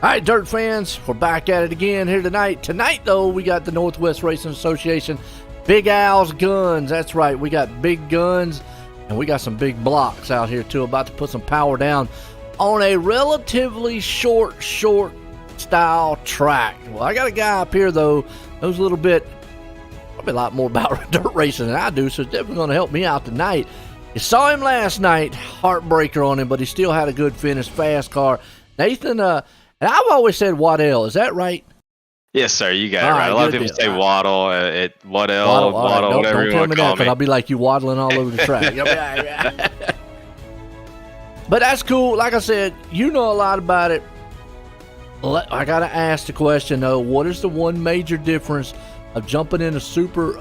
All right, dirt fans, we're back at it again here tonight. Tonight, though, we got the Northwest Racing Association Big Al's Guns. That's right, we got big guns, and we got some big blocks out here, too, about to put some power down on a relatively short style track. Well, I got a guy up here, though, knows a little bit, probably a lot more about dirt racing than I do, so it's definitely going to help me out tonight. You saw him last night, heartbreaker on him, but he still had a good finish, fast car. Nathan, and I've always said Waddell. Is that right? Yes, sir. You got it right. A lot of people say Waddle, Waddell, whatever you want to call me. I'll be like you waddling all over the track. But that's cool. Like I said, you know a lot about it. I got to ask the question, though. What is the one major difference of jumping in a super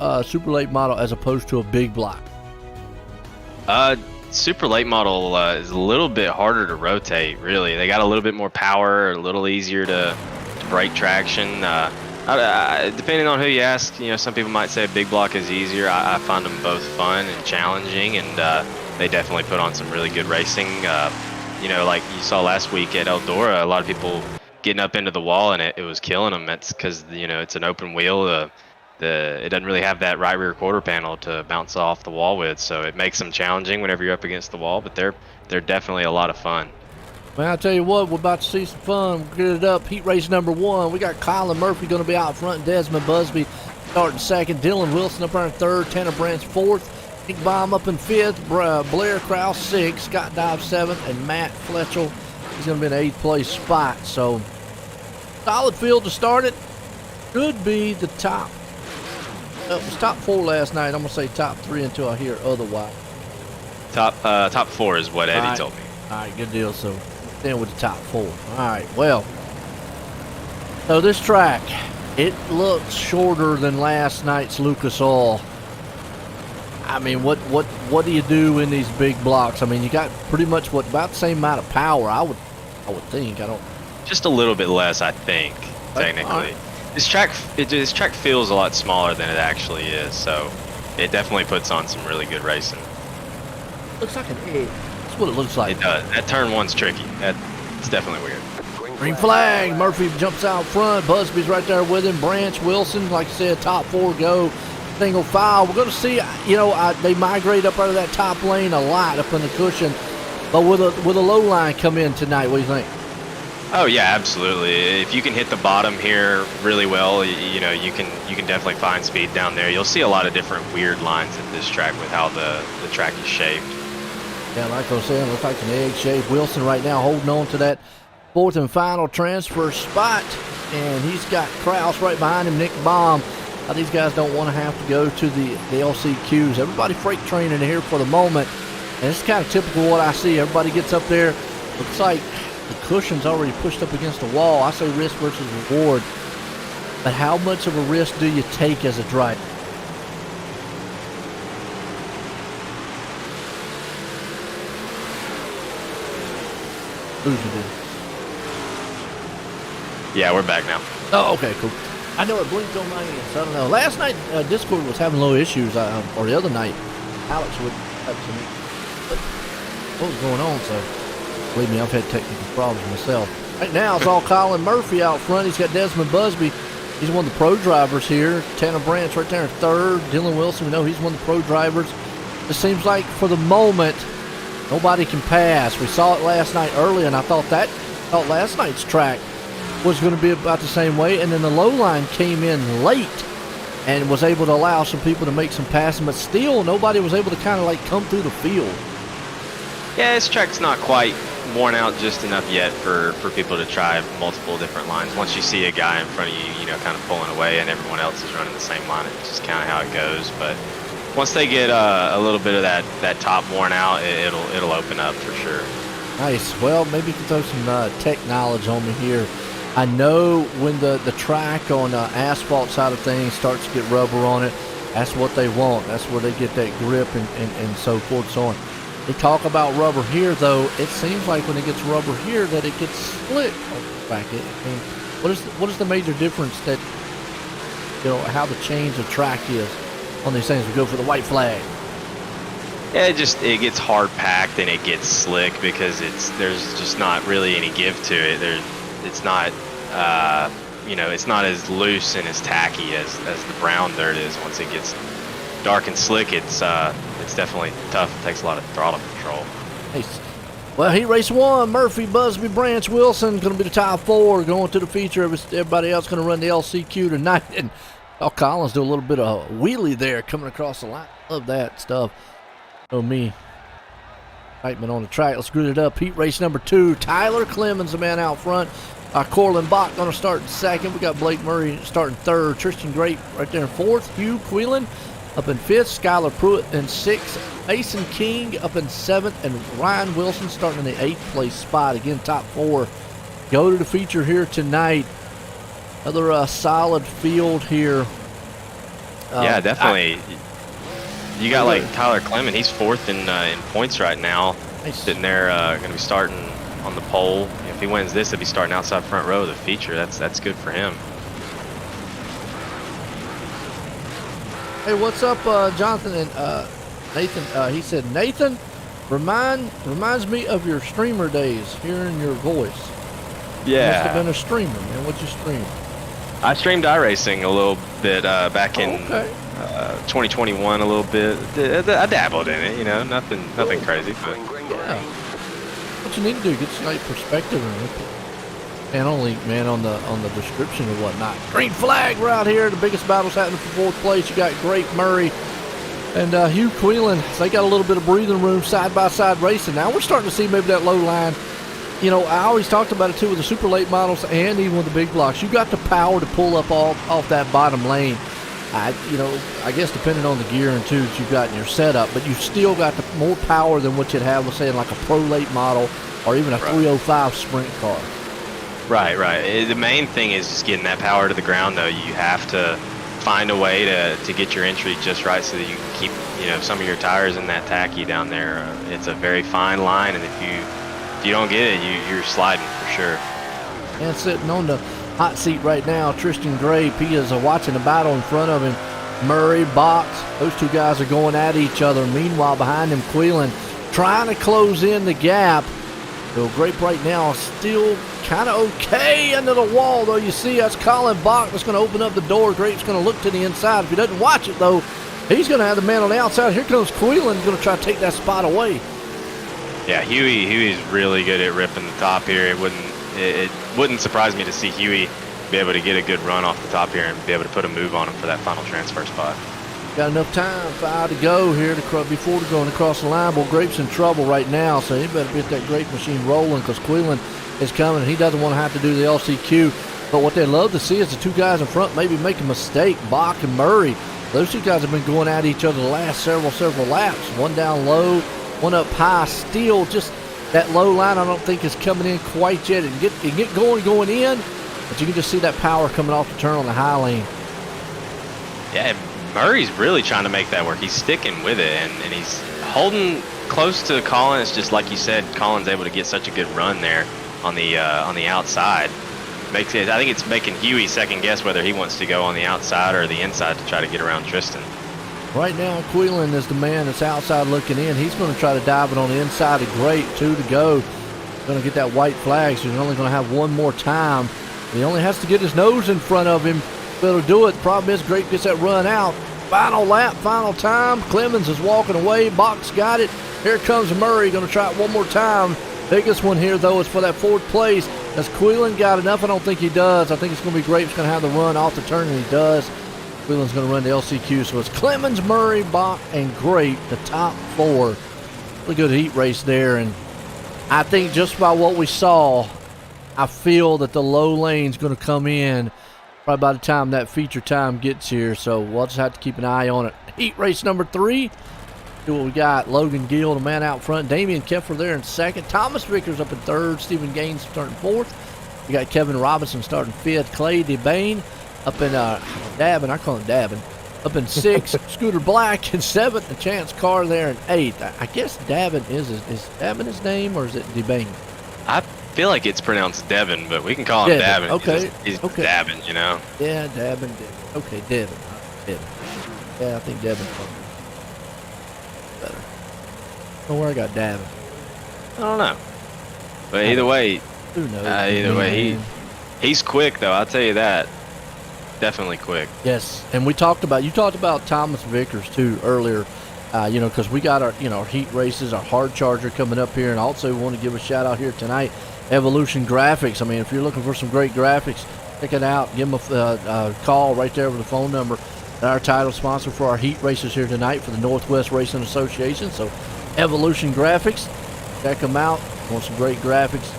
late model as opposed to a big block? Super late model is a little bit harder to rotate, really. They got a little bit more power, a little easier to break traction. Depending on who you ask, you know, some people might say a big block is easier. I find them both fun and challenging, and they definitely put on some really good racing. You know, like you saw last week at Eldora, a lot of people getting up into the wall, and it was killing them. That's because, you know, it's an open wheel. It doesn't really have that right rear quarter panel to bounce off the wall with, so it makes them challenging whenever you're up against the wall, but they're definitely a lot of fun. Well, I'll tell you what, we're about to see some fun. We'll get it up. Heat race number 1. We got Colin Murphy going to be out front, Desmond Busby starting second, Dylan Wilson up there in third, Tanner Branch fourth, Nick Baum up in fifth, Blair Krause sixth, Scott Dobbs seventh, and Matt Fletchell is going to be in eighth place spot. So, solid field to start it. Could be the top. It was top 4 last night. I'm going to say top 3 until I hear otherwise. Top 4 is what Eddie told me. All right, good deal. So, then with the top 4. All right, well. So, this track, it looks shorter than last night's Lucas Oil. I mean, what do you do in these big blocks? I mean, you got pretty much about the same amount of power, I would think. Just a little bit less, I think, technically. This track feels a lot smaller than it actually is, so it definitely puts on some really good racing. Looks like an egg. That's what it looks like. It does. That turn 1's tricky. It's definitely weird. Green flag. Murphy jumps out front. Busby's right there with him. Branch, Wilson, like I said, top 4 go. Single file. We're going to see, you know, they migrate up out of that top lane a lot up in the cushion. But will a low line come in tonight? What do you think? Oh yeah, absolutely. If you can hit the bottom here really well, you know, you can definitely find speed down there. You'll see a lot of different weird lines at this track with how the track is shaped. Yeah, like I was saying, it looks like an egg shape. Wilson right now holding on to that 4th and final transfer spot, and he's got Krause right behind him, Nick Baum. These guys don't want to have to go to the LCQs. Everybody freight training here for the moment, and it's kind of typical of what I see. Everybody gets up there. Looks like the cushion's already pushed up against the wall. I say risk versus reward. But how much of a risk do you take as a driver? Losing it. Yeah, we're back now. Oh, okay, cool. I know it blinked on my end, so I don't know. Last night, Discord was having low issues, or the other night, Alex would have to me. But what was going on, so... Believe me, I've had technical problems myself. Right now, it's all Colin Murphy out front. He's got Desmond Busby. He's one of the pro drivers here. Tanner Branch right there in third. Dylan Wilson, we know he's one of the pro drivers. It seems like, for the moment, nobody can pass. We saw it last night early, and I thought last night's track was going to be about the same way. And then the low line came in late and was able to allow some people to make some passing. But still, nobody was able to kind of like come through the field. Yeah, this track's not quite worn out just enough yet for people to try multiple different lines. Once you see a guy in front of you, you know, kind of pulling away, and everyone else is running the same line, it's just kind of how it goes. But once they get a little bit of that top worn out, it'll open up for sure. Nice. Well, maybe you can throw some tech knowledge on me here. I know when the track on asphalt side of things starts to get rubber on it, that's what they want. That's where they get that grip and so forth and so on. They talk about rubber here, though. It seems like when it gets rubber here that it gets slick back. What is the major difference that, you know, how the change of track is on these things? We go for the white flag. Yeah, it gets hard packed and it gets slick because there's just not really any give to it. it's not you know, it's not as loose and as tacky as the brown dirt is. Once it gets dark and slick, it's definitely tough. It takes a lot of throttle control. Nice. Well, heat race 1, Murphy, Busby, Branch, Wilson going to be the top 4 going to the feature. Everybody else going to run the LCQ tonight. And Collins do a little bit of a wheelie there coming across the line. Love that stuff. Oh, me. Excitement on the track. Let's screw it up. Heat race number 2, Tyler Clemens, the man out front. Corlin Bach going to start in 2nd. We got Blake Murray starting 3rd. Tristan Grape right there in 4th. Hugh Quelan up in 5th. Skylar Pruitt in 6th. Mason King up in 7th. And Ryan Wilson starting in the 8th place spot. Again, top 4 go to the feature here tonight. Another solid field here. Yeah, definitely. You got like Tyler Clement. He's 4th in points right now. Nice. Sitting there, going to be starting on the pole. If he wins this, he'll be starting outside front row of the feature. That's good for him. Hey, what's up, Jonathan and Nathan? He said, Nathan, reminds me of your streamer days, hearing your voice. Yeah. You must have been a streamer, man. What'd you stream? I streamed iRacing a little bit back in 2021 a little bit. I dabbled in it, you know, nothing crazy, but yeah. What you need to do, get some nice perspective and only man on the description and whatnot. Green flag, we're out here. The biggest battle's happening for 4th place. You got Grape Murray and Hugh Quelan. They got a little bit of breathing room side by side racing. Now we're starting to see maybe that low line. You know, I always talked about it too with the super late models and even with the big blocks. You got the power to pull up off that bottom lane. I guess depending on the gear and tubes you've got in your setup, but you've still got more power than what you'd have with saying like a pro late model or even a 305 sprint car. Right. The main thing is just getting that power to the ground, though. You have to find a way to get your entry just right so that you can keep, you know, some of your tires in that tacky down there. It's a very fine line, and if you don't get it, you're sliding for sure. And sitting on the hot seat right now, Tristan Grape. He is watching the battle in front of him. Murray, Box, those two guys are going at each other. Meanwhile, behind him, Quelan trying to close in the gap. So Grape right now is still kind of okay under the wall, though. You see, that's Colin Bach that's going to open up the door. Grape's going to look to the inside. If he doesn't watch it, though, he's going to have the man on the outside. Here comes Quelan, going to try to take that spot away. Yeah, Huey's really good at ripping the top here. It wouldn't surprise me to see Huey be able to get a good run off the top here and be able to put a move on him for that final transfer spot. Got enough time, 5 to go here before going across the line. Well, Grape's in trouble right now, so he better get that Grape machine rolling because Quelan is coming and he doesn't want to have to do the LCQ. But what they love to see is the two guys in front maybe make a mistake. Bach and Murray, those two guys have been going at each other the last several laps. One down low, one up high. Still just that low line I don't think is coming in quite yet. It get going in, but you can just see that power coming off the turn on the high lane. Yeah, Murray's really trying to make that work. He's sticking with it, and he's holding close to Colin. It's just like you said, Colin's able to get such a good run there on the outside. I think it's making Huey second guess whether he wants to go on the outside or the inside to try to get around Tristan. Right now, Quelan is the man that's outside looking in. He's going to try to dive it on the inside of Grape. 2 to go. Going to get that white flag, so he's only going to have one more time. He only has to get his nose in front of him. Better do it. The problem is Grape gets that run out. Final lap, final time. Clemens is walking away. Box got it. Here comes Murray. Going to try it one more time. Biggest one here, though, is for that 4th place. Has Quelan got enough? I don't think he does. I think it's going to be Grape's going to have the run off the turn, and he does. Quelan's going to run the LCQ. So it's Clemens, Murray, Bach, and Grape, the top 4. Really good heat race there. And I think just by what we saw, I feel that the low lane's going to come in probably by the time that feature time gets here. So we'll just have to keep an eye on it. Heat race number 3. See what we got. Logan Gill, the man out front. Damian Keffer there in 2nd. Thomas Vickers up in 3rd. Stephen Gaines starting 4th. We got Kevin Robinson starting 5th. Clay DeBain up in Davin. I call him Davin. Up in 6th. Scooter Black in 7th. The Chance Carr there in 8th. I guess Davin is Davin his name, or is it DeBain? I feel like it's pronounced Devin, but we can call him Davin. Okay. He's Davin, you know? Yeah, Davin. Okay, Devin. Yeah, I think Devin's better. I don't know where I got Davin. I don't know. But either way, Who knows? either way, He's quick though, I'll tell you that. Definitely quick. Yes, and you talked about Thomas Vickers too earlier. You know, because we got our our heat races, our hard charger coming up here, and also we want to give a shout out here tonight, Evolution Graphics. I mean, if you're looking for some great graphics, check it out. Give them a call right there with the phone number. Our title sponsor for our heat races here tonight for the Northwest Racing Association. So, Evolution Graphics, check them out. Want some great graphics?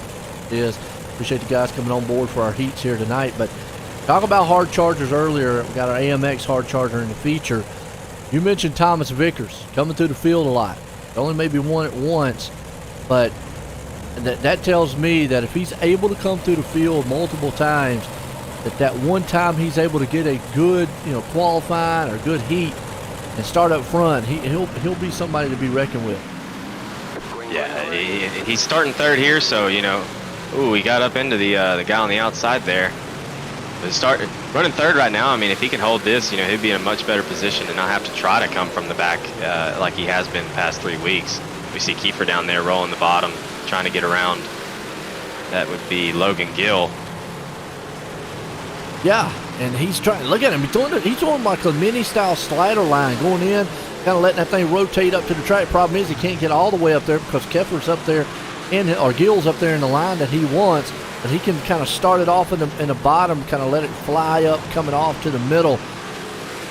Appreciate the guys coming on board for our heats here tonight. But talk about hard chargers earlier. We got our AMX hard charger in the feature. You mentioned Thomas Vickers coming through the field a lot. Only maybe won it once, but that tells me that if he's able to come through the field multiple times, that one time he's able to get a good, qualifying or good heat and start up front, he'll be somebody to be reckoned with. Yeah, he's starting third here, so ooh, he got up into the guy on the outside there. But running third right now. I mean, if he can hold this, he'd be in a much better position and not have to try to come from the back like he has been the past 3 weeks. We see Kiefer down there rolling the bottom, trying to get around. That would be Logan Gill. Yeah, and he's trying. Look at him. He's throwing like a mini style slider line going in, kind of letting that thing rotate up to the track. Problem is he can't get all the way up there because Keffer's up there, or Gill's up there in the line that he wants. But he can kind of start it off in the bottom, kind of let it fly up, coming off to the middle.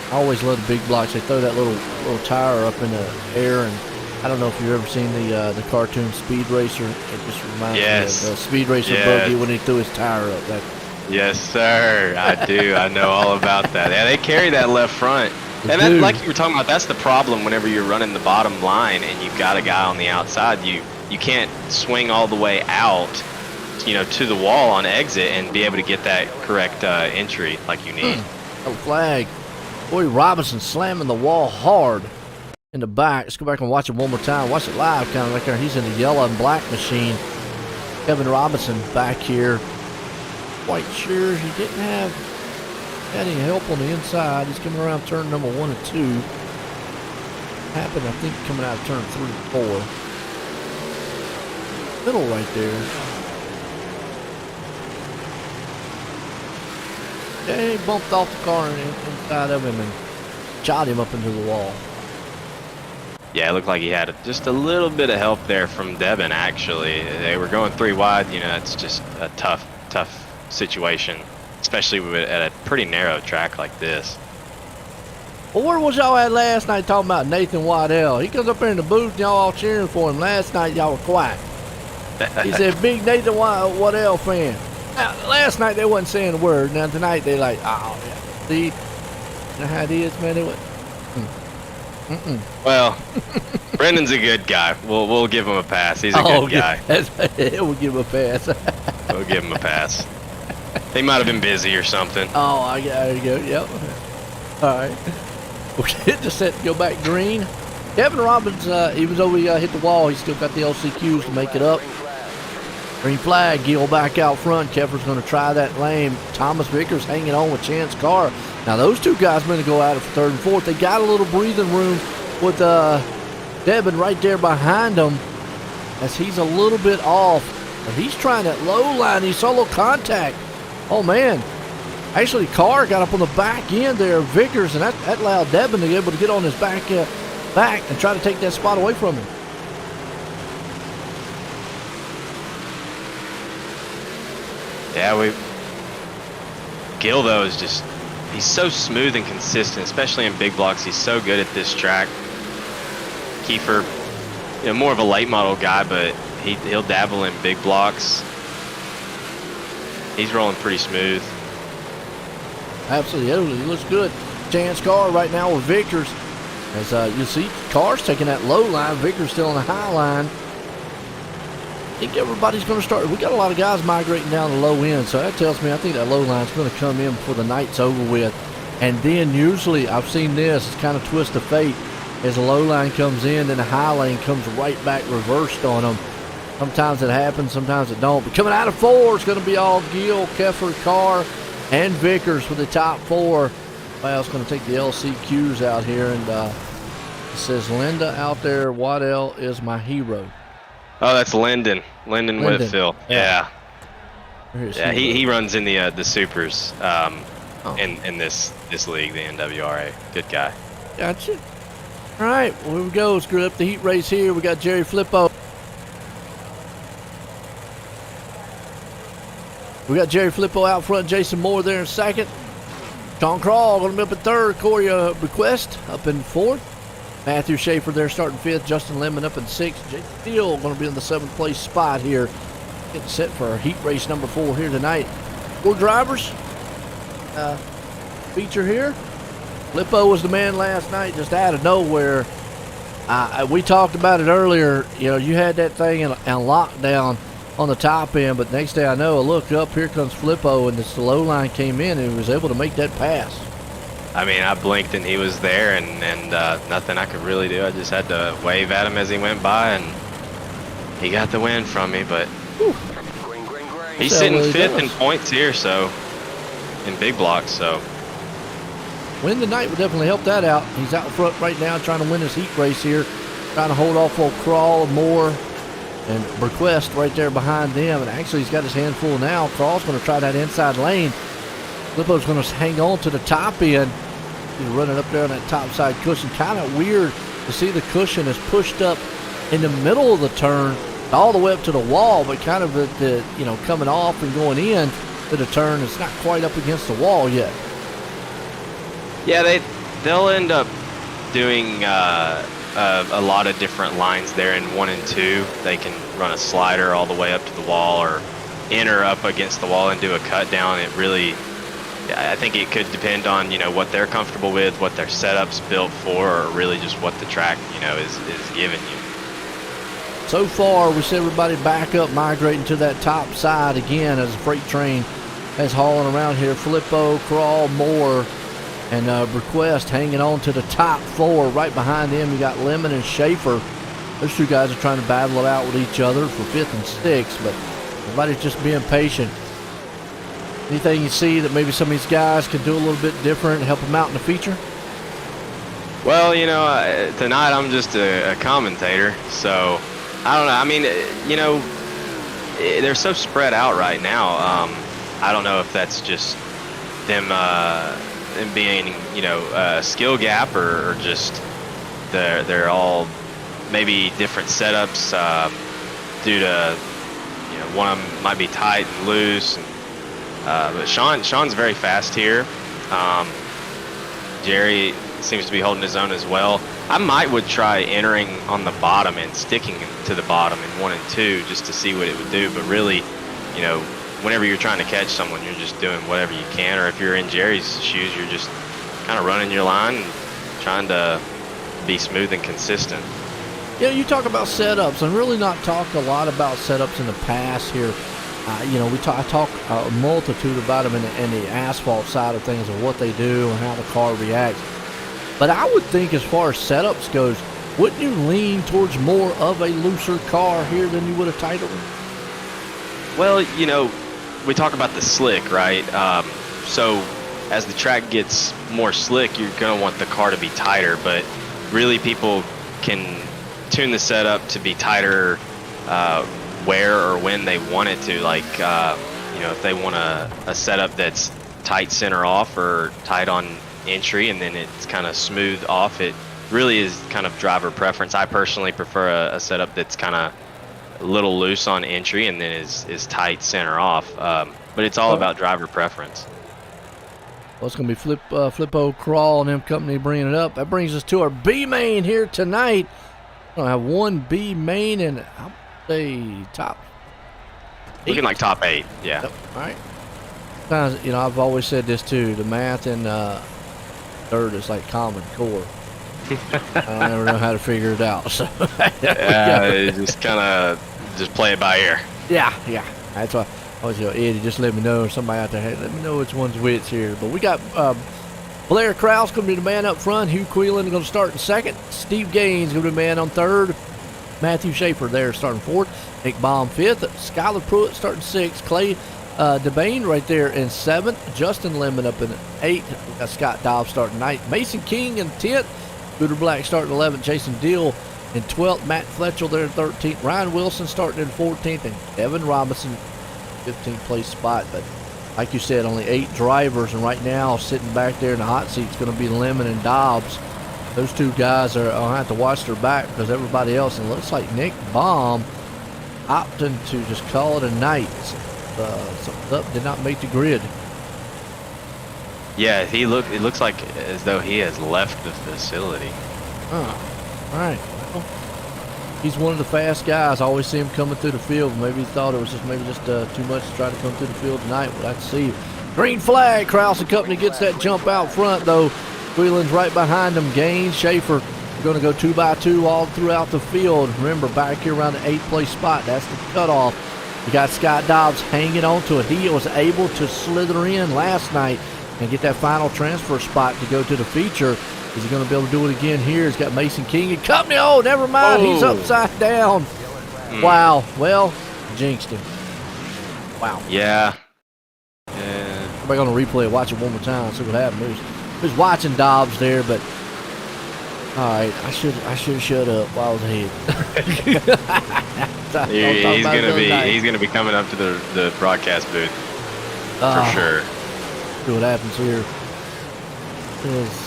I always love the big blocks. They throw that little tire up in the air, and I don't know if you've ever seen the cartoon Speed Racer. It just reminds me of Speed Racer Buggy when he threw his tire up. Yes, sir. I do. I know all about that. Yeah, they carry that left front. And that, like you were talking about, that's the problem whenever you're running the bottom line and you've got a guy on the outside. You can't swing all the way out, to the wall on exit and be able to get that correct entry like you need. Oh, flag. Boy, Robinson slamming the wall hard in the back. Let's go back and watch it one more time. Watch it live, kind of like there. He's in the yellow and black machine. Kevin Robinson back here. Quite sure he didn't have any help on the inside. He's coming around turn number 1 and 2. Happened, I think, coming out of turn 3 and 4. Middle right there. Yeah, he bumped off the car inside of him and shot him up into the wall. Yeah, it looked like he had just a little bit of help there from Devin, actually. They were going 3 wide. It's just a tough situation, especially at a pretty narrow track like this. Well, where was y'all at last night talking about Nathan Waddell? He comes up here in the booth and y'all all cheering for him. Last night y'all were quiet. He said, big Nathan Waddell fan. Now, last night they wasn't saying a word. Now tonight they like, oh yeah. See, you know how it is, man. They went. Well, Brendan's a good guy. We'll give him a pass. He's a good guy. We'll give him a pass. We'll give him a pass. He might have been busy or something. Oh, there you go. Yep. All right. We'll get the set to go back green. Kevin Robbins, even though we hit the wall, he's still got the LCQs to make it up. Green flag, Gill back out front. Keffer's going to try that lane. Thomas Vickers hanging on with Chance Carr. Now, those two guys are going to go at it for third and fourth. They got a little breathing room with Devin right there behind them as he's a little bit off. But he's trying that low line. He saw a little contact. Oh, man. Actually, Carr got up on the back end there, Vickers, and that allowed Devin to be able to get on his back and try to take that spot away from him. Yeah, Gill, though, is just, he's so smooth and consistent, especially in big blocks. He's so good at this track. Kiefer, more of a late model guy, but he'll dabble in big blocks. He's rolling pretty smooth. Absolutely, he looks good. Chance Carr right now with Vickers. As you see, Carr's taking that low line. Vickers still on the high line. I think everybody's going to start. We got a lot of guys migrating down the low end, so that tells me I think that low line's going to come in before the night's over with. And then usually, I've seen this, it's kind of twist of fate. As the low line comes in, then the high lane comes right back reversed on them. Sometimes it happens, sometimes it don't. But coming out of 4, it's going to be all Gill, Keffer, Carr, and Vickers for the top 4. Well, it's going to take the LCQs out here, and it says Linda out there, Waddell is my hero. Oh, that's Lyndon. Lyndon Whitfield. Yeah. Yeah, he runs in the supers in this league, the NWRA. Good guy. Gotcha. All right, well, here we go. Screw up the heat race here. We got Jerry Flippo. We got Jerry Flippo out front, Jason Moore there in second. Sean Crawl going to be up in third. Corey Request up in fourth. Matthew Schaefer there starting fifth. Justin Lemon up in sixth. Jason Steele going to be in the 7th place spot here. Getting set for our heat race number 4 here tonight. 4 drivers feature here. Flippo was the man last night, just out of nowhere. We talked about it earlier. You know, you had that thing in lockdown on the top end, but next thing I know, I looked up, here comes Flippo, and the slow line came in, and he was able to make that pass. I mean, I blinked and he was there, and nothing I could really do. I just had to wave at him as he went by, and he got the win from me, but he's sitting 5th in points here, so in big blocks, so. Win the night would definitely help that out. He's out front right now trying to win his heat race here, trying to hold off old Crawl, Moore, and Request right there behind them. And actually, he's got his hand full now. Crawl's going to try that inside lane. Flippo's going to hang on to the top end. He's running up there on that top side cushion. Kind of weird to see the cushion is pushed up in the middle of the turn all the way up to the wall, but kind of the you know, coming off and going in to the turn. It's not quite up against the wall yet. Yeah, they'll end up doing a lot of different lines there in 1 and 2. They can run a slider all the way up to the wall, or enter up against the wall and do a cut down. It really, I think it could depend on, you know, what they're comfortable with, what their setup's built for, or really just what the track, you know, is giving you. So far, we see everybody back up, migrating to that top side again as the freight train is hauling around here. Flippo, Crawl, Moore, and Request hanging on to the top 4. Right behind them, you got Lemon and Schaefer. Those 2 guys are trying to battle it out with each other for 5th and 6th, but everybody's just being patient. Anything you see that maybe some of these guys could do a little bit different, help them out in the feature? Well, you know, tonight I'm just a commentator, so I don't know. I mean, you know, they're so spread out right now. I don't know if that's just them being, you know, a skill gap, or just they're all maybe different setups due to, you know, one of them might be tight and loose. And, but Sean's very fast here. Jerry seems to be holding his own as well. I would try entering on the bottom and sticking to the bottom in 1 and 2 just to see what it would do. But really, you know, whenever you're trying to catch someone, you're just doing whatever you can. Or if you're in Jerry's shoes, you're just kind of running your line and trying to be smooth and consistent. Yeah, you talk about setups. I'm really not talked a lot about setups in the past here. You know, I talk a multitude about them in the asphalt side of things, and what they do and how the car reacts. But I would think, as far as setups goes, wouldn't you lean towards more of a looser car here than you would a tighter one? Well, you know, we talk about the slick, right? So as the track gets more slick, you're going to want the car to be tighter, but really people can tune the setup to be tighter where or when they want it to. Like, you know, if they want a setup that's tight center off or tight on entry, and then it's kind of smooth off, it really is kind of driver preference. I personally prefer a setup that's kind of a little loose on entry and then is tight center off. But it's all about driver preference. Well, it's going to be Flippo, Crawl, and them company bringing it up. That brings us to our B main here tonight. We're going to have 1 B main and I'll say top 8. Looking like top 8, yeah. Yep. All right. Sometimes, you know, I've always said this too. The math in third is like Common Core. I never know how to figure it out. So just kind of just play it by ear. Yeah. That's why I always go, Eddie, just let me know. Somebody out there, hey, let me know which one's which here. But we got Blair Krause going to be the man up front. Hugh Queelan going to start in second. Steve Gaines going to be the man on third. Matthew Schaefer there starting fourth. Nick Baum fifth. Skylar Pruitt starting sixth. Clay DeBain right there in seventh. Justin Lemon up in eighth. We got Scott Dobbs starting ninth. Mason King in 10th. Scooter Black starting 11th. Jason Deal in 12th. Matt Fletcher there in 13th. Ryan Wilson starting in 14th. And Evan Robinson 15th place spot. But like you said, only 8 drivers, and right now sitting back there in the hot seat is going to be Lemon and Dobbs. Those 2 guys are going to have to watch their back because everybody else, and it looks like Nick Baum opting to just call it a night. Did not make the grid. Yeah, it looks like as though he has left the facility. Oh, all right. Well, he's one of the fast guys. I always see him coming through the field. Maybe he thought it was just too much to try to come through the field tonight. We'll have to see. Green flag. Krause and company gets that jump out front, though. Wheelan's right behind them. Gaines, Schaefer going to go 2 by 2 all throughout the field. Remember, back here around the 8th place spot, that's the cutoff. You got Scott Dobbs hanging on to it. He was able to slither in last night and get that final transfer spot to go to the feature. Is he going to be able to do it again here? He's got Mason King and company. Oh, never mind. He's upside down. Wow. Well, jinxed him. Wow. Yeah. We're going to replay it. Watch it one more time. See what happened. Who's watching Dobbs there, but all right, I should have shut up while I was ahead. He's gonna be coming up to the broadcast booth for sure. See what happens here. This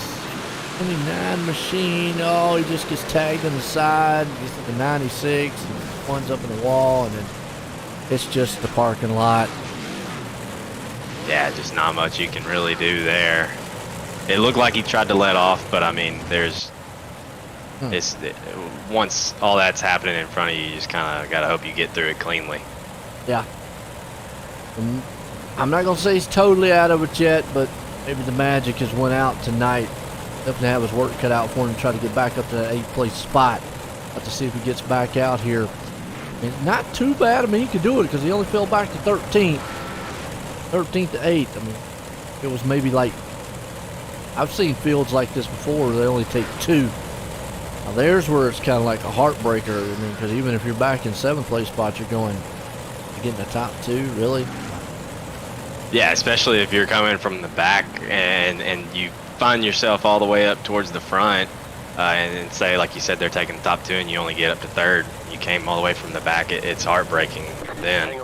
29 machine. Oh, he just gets tagged on the side. Gets to the 96 and runs up in the wall, and then it's just the parking lot. Yeah, just not much you can really do there. It looked like he tried to let off, but I mean, once all that's happening in front of you, you just kind of got to hope you get through it cleanly. Yeah. I'm not going to say he's totally out of it yet, but maybe the magic has went out tonight. Definitely have his work cut out for him to try to get back up to that 8th place spot. Have to see if he gets back out here. I mean, not too bad. I mean, he could do it because he only fell back to 13th. 13th to 8th. I mean, it was maybe like, I've seen fields like this before where they only take 2. Now there's where it's kind of like a heartbreaker. I mean, because even if you're back in 7th place spot, you're getting the top 2, really? Yeah, especially if you're coming from the back and you find yourself all the way up towards the front, and say, like you said, they're taking the top 2 and you only get up to 3rd. You came all the way from the back. It's heartbreaking then.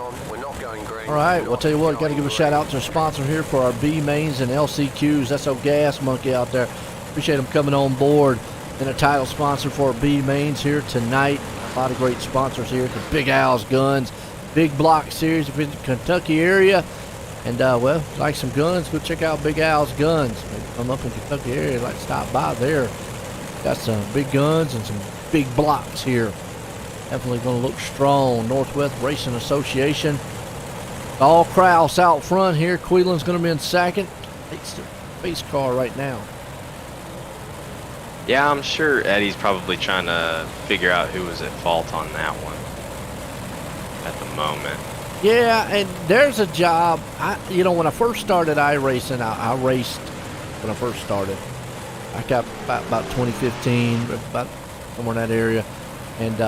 All right, well, I'll tell you what, got to give a shout out to our sponsor here for our B mains and LCQs. That's our gas monkey out there. Appreciate them coming on board. And a title sponsor for our B mains here tonight. A lot of great sponsors here. The Big Al's Guns, Big Block Series if you're in the Kentucky area. And, well, if you like some guns, go check out Big Al's Guns. Maybe come up in the Kentucky area, like stop by there. Got some big guns and some big blocks here. Definitely going to look strong. Northwest Racing Association. All Krause out front here. Queeland's going to be in 2nd. It's the pace car right now. Yeah, I'm sure Eddie's probably trying to figure out who was at fault on that one at the moment. Yeah, and there's a job. When I first started iRacing, I raced when I first started. I got about 2015, about somewhere in that area. And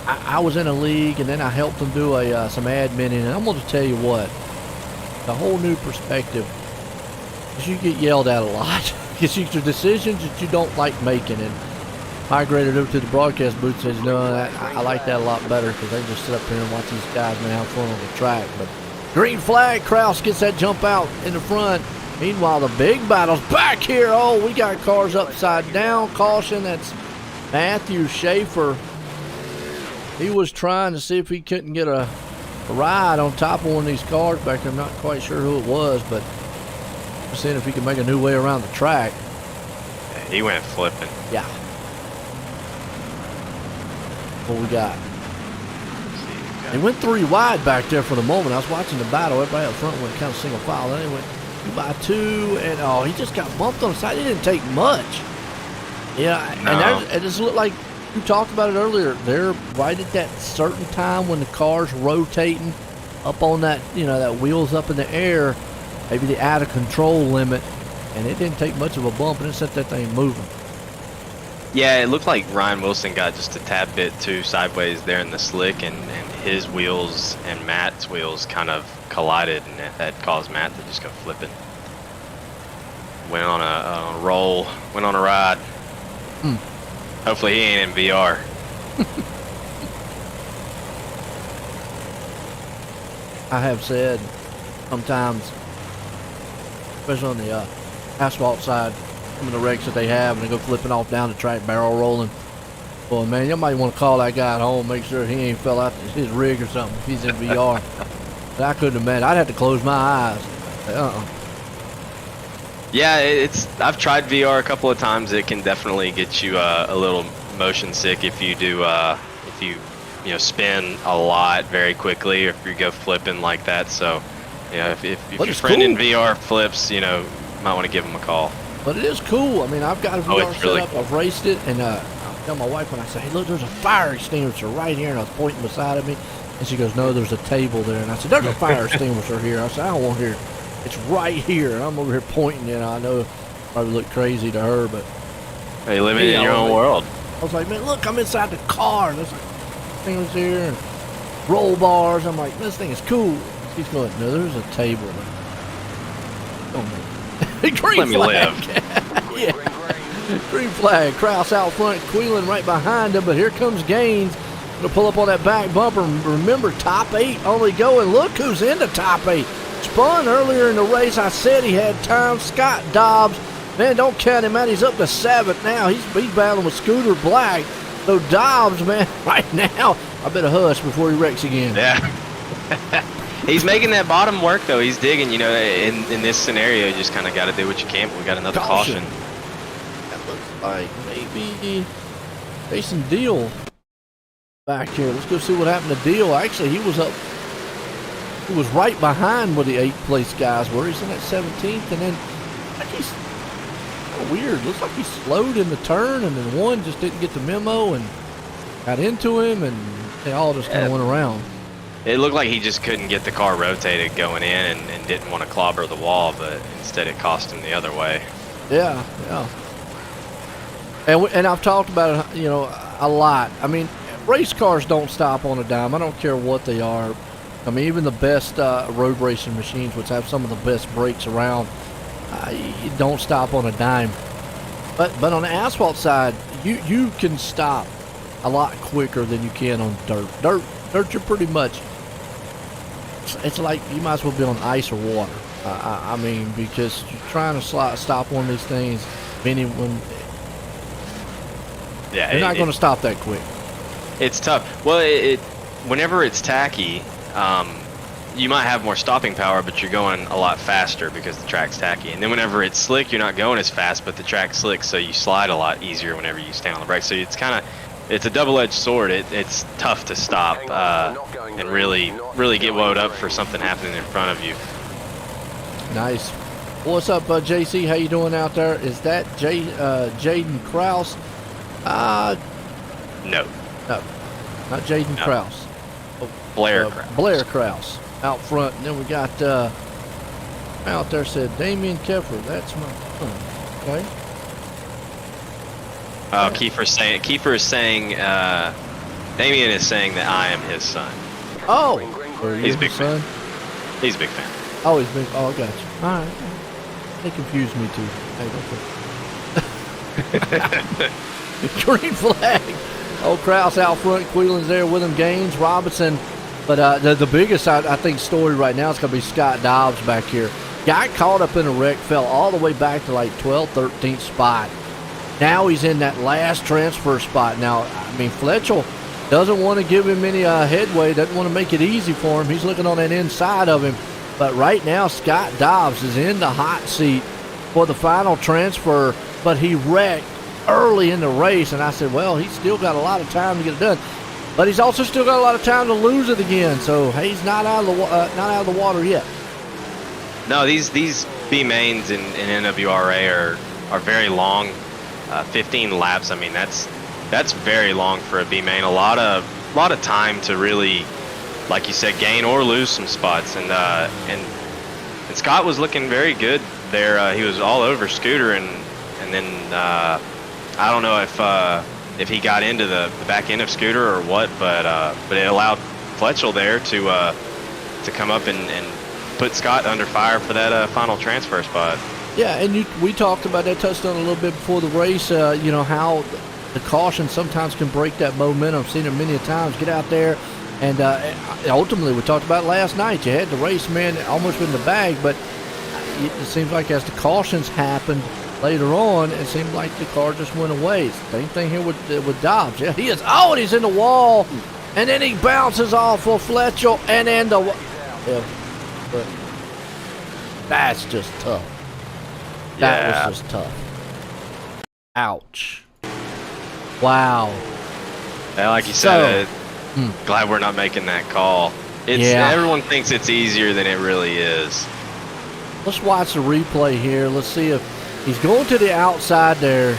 I was in a league, and then I helped them do some adminning. And I'm going to tell you what, a whole new perspective. Because you get yelled at a lot. Because you your decisions that you don't like making. And migrated over to the broadcast booth and says, no, I like that a lot better because they just sit up here and watch these guys and have fun on the track. But green flag, Krause gets that jump out in the front. Meanwhile, the big battle's back here. Oh, we got cars upside down. Caution, that's Matthew Schaefer. He was trying to see if he couldn't get a ride on top of one of these cars back there. I'm not quite sure who it was, but seeing if he could make a new way around the track. He went flipping. Yeah. What we got? He went 3 wide back there for the moment. I was watching the battle. Everybody up front went kind of single file. Then he went 2 by 2, and he just got bumped on the side. It didn't take much. Yeah, no. And it just looked like you talked about it earlier. They're right at that certain time when the car's rotating up on that, that wheel's up in the air, maybe the out of control limit, and it didn't take much of a bump, and it set that thing moving. Yeah, it looked like Ryan Wilson got just a tad bit too sideways there in the slick, and his wheels and Matt's wheels kind of collided, and that caused Matt to just go flipping. Went on a roll, went on a ride. Hopefully he ain't in VR. I have said sometimes, especially on the asphalt side, some of the wrecks that they have, and they go flipping off down the track, barrel rolling. Boy, man, you might want to call that guy at home, make sure he ain't fell out his rig or something if he's in VR. But I couldn't imagine. I'd have to close my eyes. Yeah, I've tried VR a couple of times. It can definitely get you a little motion sick if you do if you spin a lot very quickly, or if you go flipping like that. So if your friend in VR flips, you might want to give him a call. But it is cool. I mean, I've got a VR set really up. I've raced it, and I tell my wife when I say, hey, look, there's a fire extinguisher right here, and I was pointing beside of me, and she goes, no, there's a table there. And I said, there's a fire extinguisher here. I said, I don't want here. It's right here, and I'm over here pointing. I know it probably look crazy to her, but hey, living in your own world. I was like, man, look, I'm inside the car. And there's like things here and roll bars. I'm like, this thing is cool. She's going, no, there's a table there. Oh, man. Green Let me flag. live. Yeah. Green flag. Kraus out front, Queelan right behind him, but here comes Gaines. Gonna pull up on that back bumper. Remember, top 8 only going. Look who's in the top 8. Spun earlier in the race. I said he had time. Scott Dobbs. Man, don't count him out. He's up to 7th now. He's battling with Scooter Black. So Dobbs, man, right now, I better hush before he wrecks again. Yeah. He's making that bottom work, though. He's digging. In this scenario, you just kind of got to do what you can. We got another caution. That looks like maybe Jason Deal back here. Let's go see what happened to Deal. Actually, he was up. He was right behind where the 8th place guys were. He's in at 17th, and then he's kind of weird. Looks like he slowed in the turn, and then one just didn't get the memo and got into him, and they all just kind of went around. It looked like he just couldn't get the car rotated going in and didn't want to clobber the wall, but instead it cost him the other way. Yeah. And I've talked about it, a lot. I mean, race cars don't stop on a dime. I don't care what they are. I mean, even the best road racing machines, which have some of the best brakes around, you don't stop on a dime. But on the asphalt side, you can stop a lot quicker than you can on dirt. Dirt, you're pretty much. It's like you might as well be on ice or water. I mean, because you're trying to stop one of these things. Yeah, you're not going to stop that quick. It's tough. Well, whenever it's tacky, you might have more stopping power, but you're going a lot faster because the track's tacky. And then whenever it's slick, you're not going as fast, but the track's slick, so you slide a lot easier whenever you stay on the brake. So it's a double-edged sword. It's tough to stop and really get woed up for something happening in front of you. Nice. What's up, JC? How you doing out there? Is that Jaden Kraus? No, not Jaden Kraus. Blair Kraus. Blair Kraus out front. And then we got out there said Damian Keffer. That's my son. Okay. Kiefer is saying Damian is saying that I am his son. Oh, he's a big fan. He's a big fan. Oh, he's big. Oh, I got you. All right. They confused me too. Hey, green flag. Oh, Kraus out front. Queelan's there with him. Gaines, Robinson. But the biggest, I think, story right now is going to be Scott Dobbs back here. Got caught up in a wreck, fell all the way back to like 12th, 13th spot. Now he's in that last transfer spot. Now, I mean, Fletchel doesn't want to give him any headway, doesn't want to make it easy for him. He's looking on that inside of him. But right now, Scott Dobbs is in the hot seat for the final transfer, but he wrecked early in the race. And I said, well, he's still got a lot of time to get it done. But he's also still got a lot of time to lose it again. So he's not out of the water yet. No, these B mains in NWRA are very long. 15 laps. I mean, that's very long for a B main. A lot of time to really, like you said, gain or lose some spots. And Scott was looking very good there. He was all over Scooter, and then I don't know if he got into the back end of Scooter or what, but it allowed Fletchel there to come up and put Scott under fire for that final transfer spot. Yeah, and we talked about that, touched on a little bit before the race, how the caution sometimes can break that momentum. I've seen it many times. Get out there, And ultimately, we talked about it last night. You had the race man almost in the bag, but it seems like as the cautions happened later on, it seemed like the car just went away. Same thing here with Dobbs. Yeah, he is. Oh, and he's in the wall, and then he bounces off of Fletcher, and then the. Yeah, but that's just tough. That was just tough. Ouch. Wow. Yeah, like you said, glad we're not making that call. Everyone thinks it's easier than it really is. Let's watch the replay here. Let's see if he's going to the outside there.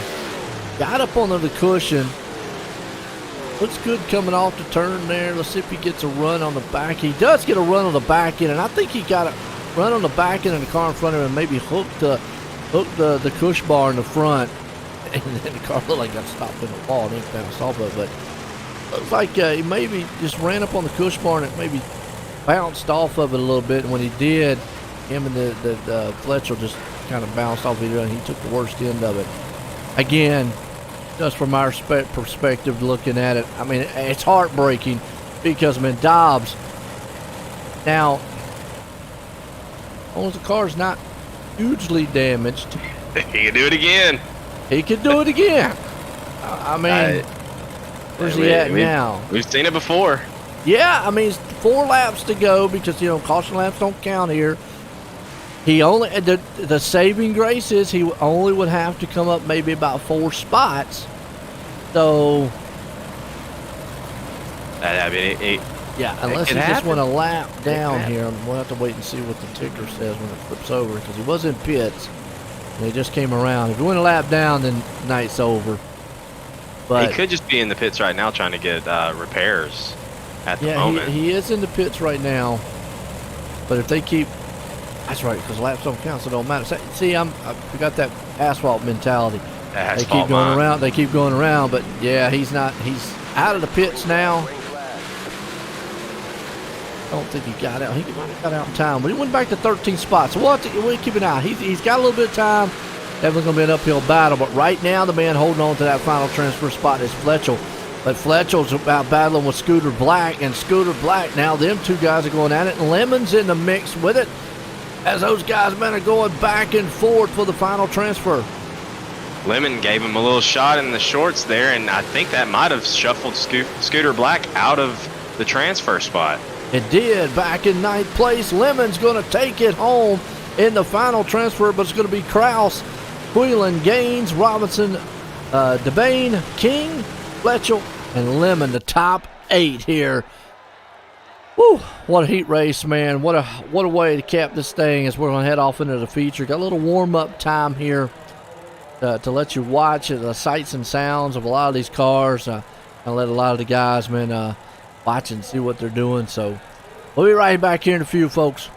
Got up under the cushion. Looks good coming off the turn there. Let's see if he gets a run on the back. He does get a run on the back end, and I think he got a run on the back end of the car in front of him and maybe hooked the cush bar in the front. And then the car looked like it got stopped in the wall and then bounced off of it. But looks like he maybe just ran up on the cush bar and it maybe bounced off of it a little bit. And when he did, him and the Fletcher just kind of bounced off of it, and he took the worst end of it. Again, just from our perspective looking at it, I mean, it's heartbreaking because, I mean, Dobbs, now, as long as the car's not hugely damaged, He can do it again. he could do it again. I mean, where's he at now? We've seen it before. Yeah, I mean, it's 4 laps to go because, caution laps don't count here. He only, the saving grace is he only would have to come up maybe about 4 spots. So, I mean, unless he just went a lap down here, we'll have to wait and see what the ticker says when it flips over because he was in pits and he just came around. If he went a lap down, then night's over. But he could just be in the pits right now trying to get repairs at the moment. He is in the pits right now. But if they keep, that's right, because laps don't count, so it don't matter. See, we got that asphalt mentality. They keep going around. They keep going around, but yeah, he's out of the pits now. I don't think he got out. He might have got out in time, but he went back to 13 spots. So we'll keep an eye. He's got a little bit of time. Definitely going to be an uphill battle, but right now the man holding on to that final transfer spot is Fletcher. But Fletcher's about battling with Scooter Black, and Scooter Black, now them two guys are going at it, and Lemon's in the mix with it as those guys, man, are going back and forth for the final transfer. Lemon gave him a little shot in the shorts there, and I think that might have shuffled Scooter Black out of the transfer spot. It did. Back in 9th place, Lemon's going to take it home in the final transfer, but it's going to be Kraus, Whelan, Gaines, Robinson, DeBane, King, Fletcher, and Lemon, the top 8 here. Woo, what a heat race, man. What a way to cap this thing as we're going to head off into the feature. Got a little warm-up time here to let you watch the sights and sounds of a lot of these cars. And let a lot of the guys, man, watch and see what they're doing. So we'll be right back here in a few, folks.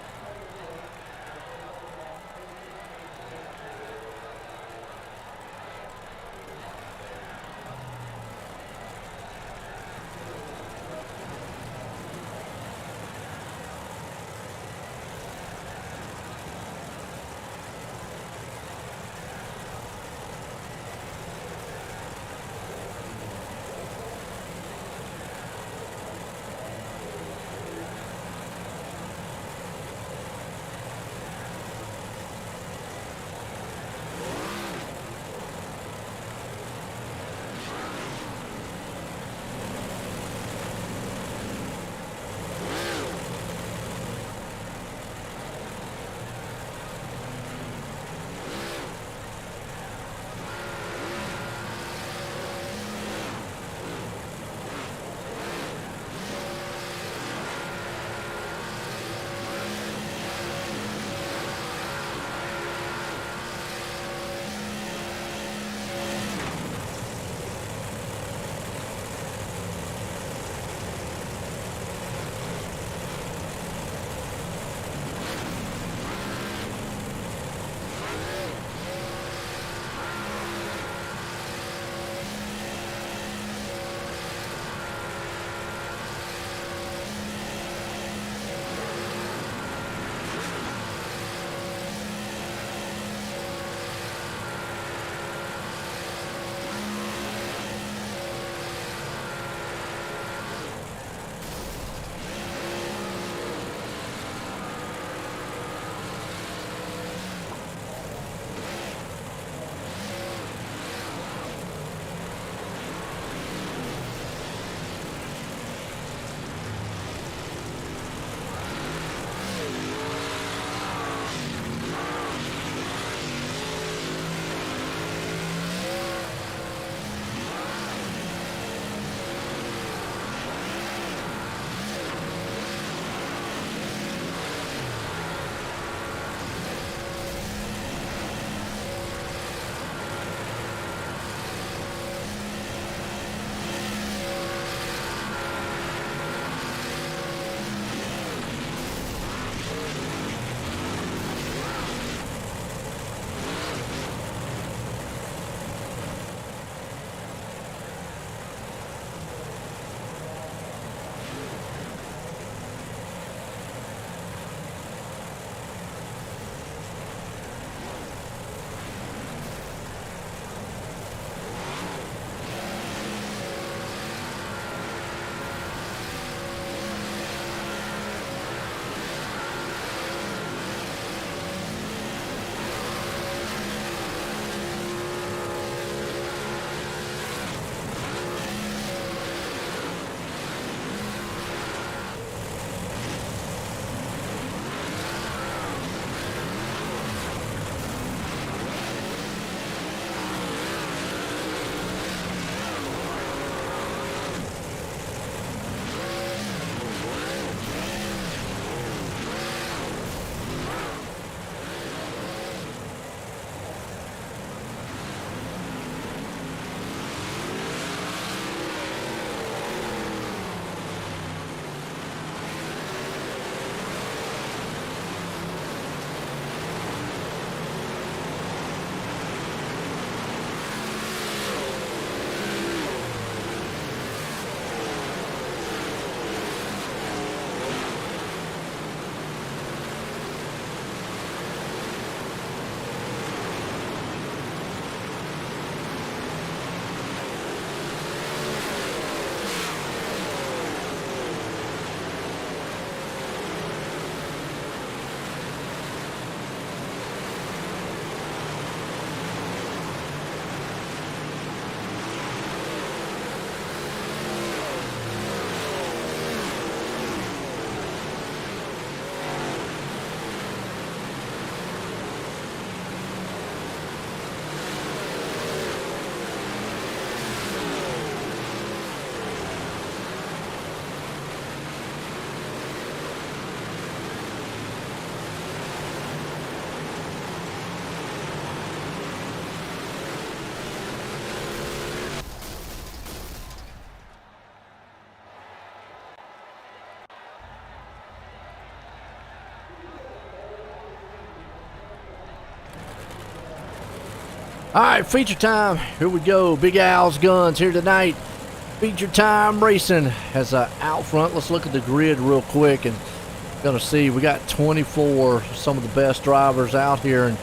All right, feature time. Here we go. Big Al's Guns here tonight. Feature time racing has out front. Let's look at the grid real quick and gonna see. We got 24, some of the best drivers out here, and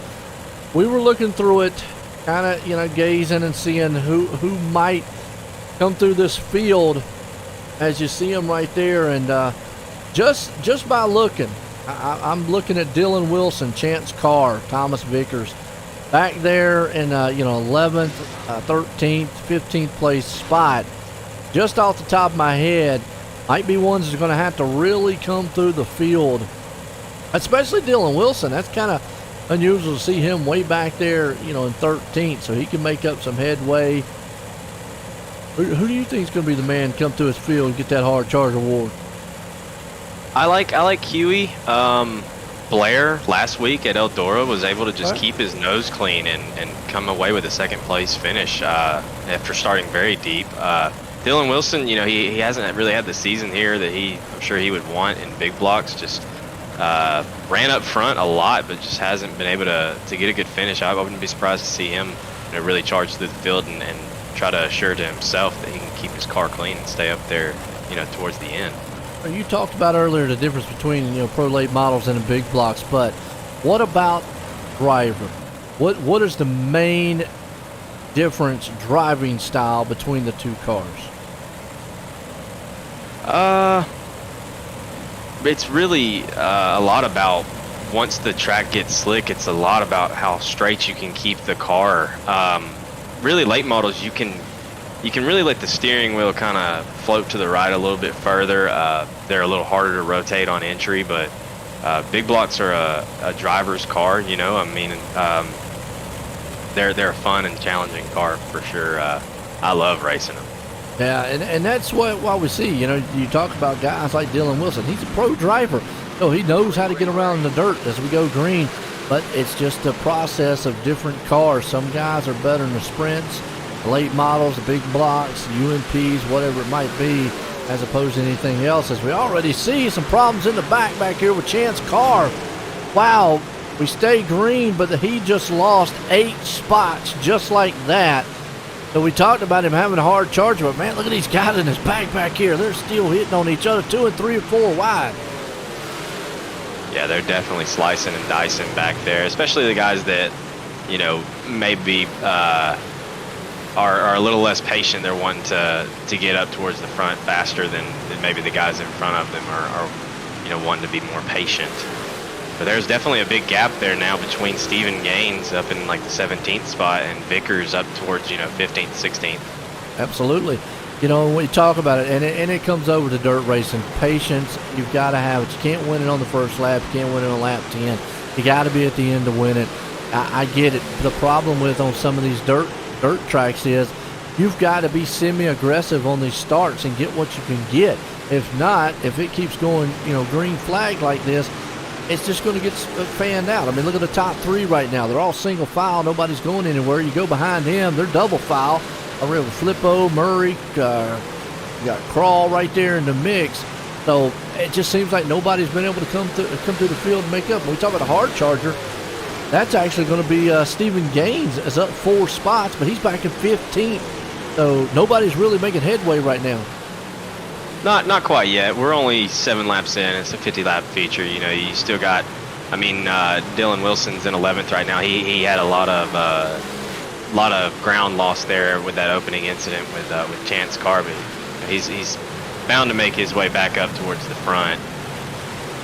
we were looking through it, kind of gazing and seeing who might come through this field. As you see them right there, and just by looking, I'm looking at Dylan Wilson, Chance Carr, Thomas Vickers. Back there in 11th, 13th, 15th place spot, just off the top of my head, might be ones that's going to have to really come through the field, especially Dylan Wilson. That's kind of unusual to see him way back there, in 13th, so he can make up some headway. Who do you think is going to be the man come through his field and get that hard charge award? I like Huey. Blair last week at Eldora was able to just keep his nose clean and come away with a second place finish after starting very deep. Dylan Wilson, he hasn't really had the season here that I'm sure he would want in big blocks. Just ran up front a lot, but just hasn't been able to get a good finish. I wouldn't be surprised to see him really charge through the field and try to assure to himself that he can keep his car clean and stay up there, towards the end. You talked about earlier the difference between pro late models and the big blocks, but what about driver? What is the main difference driving style between the two cars? It's really a lot about, once the track gets slick, it's a lot about how straight you can keep the car. Really late models, you can really let the steering wheel kind of float to the right a little bit further. They're a little harder to rotate on entry, but big blocks are a driver's car, they're a fun and challenging car for sure. I love racing them. Yeah, and that's what we see. You talk about guys like Dylan Wilson. He's a pro driver. He knows how to get around in the dirt as we go green, but it's just a process of different cars. Some guys are better in the sprints, late models, the big blocks, UMPs, whatever it might be, as opposed to anything else. As we already see some problems in the back here with Chance Carr. Wow, we stay green, but he just lost 8 spots just like that. So we talked about him having a hard charge, but man, look at these guys in his back here. They're still hitting on each other, 2 and 3 and 4 wide. Yeah, they're definitely slicing and dicing back there, especially the guys that, maybe are a little less patient. They're wanting to get up towards the front faster than maybe the guys in front of them are wanting to be more patient. But there's definitely a big gap there now between Stephen Gaines up in like the 17th spot and Vickers up towards 15th, 16th. Absolutely. When we talk about it, and it comes over to dirt racing, patience you've got to have it. You can't win it on the first lap. You can't win it on lap 10. You got to be at the end to win it. I get it. The problem with on some of these dirt tracks is you've got to be semi-aggressive on these starts and get what you can get. If not, if it keeps going, green flag like this, it's just going to get fanned out. I mean, look at the top 3 right now. They're all single file. Nobody's going anywhere. You go behind him, they're double file. I real Flippo, Murray, you got Crawl right there in the mix. So it just seems like nobody's been able to come through the field and make up. When we talk about a hard charger, that's actually going to be Stephen Gaines is up 4 spots, but he's back in 15th. So nobody's really making headway right now. Not quite yet. We're only 7 laps in. It's a 50-lap feature. You still got. Dylan Wilson's in 11th right now. He had a lot of ground lost there with that opening incident with Chance Carr. He's bound to make his way back up towards the front.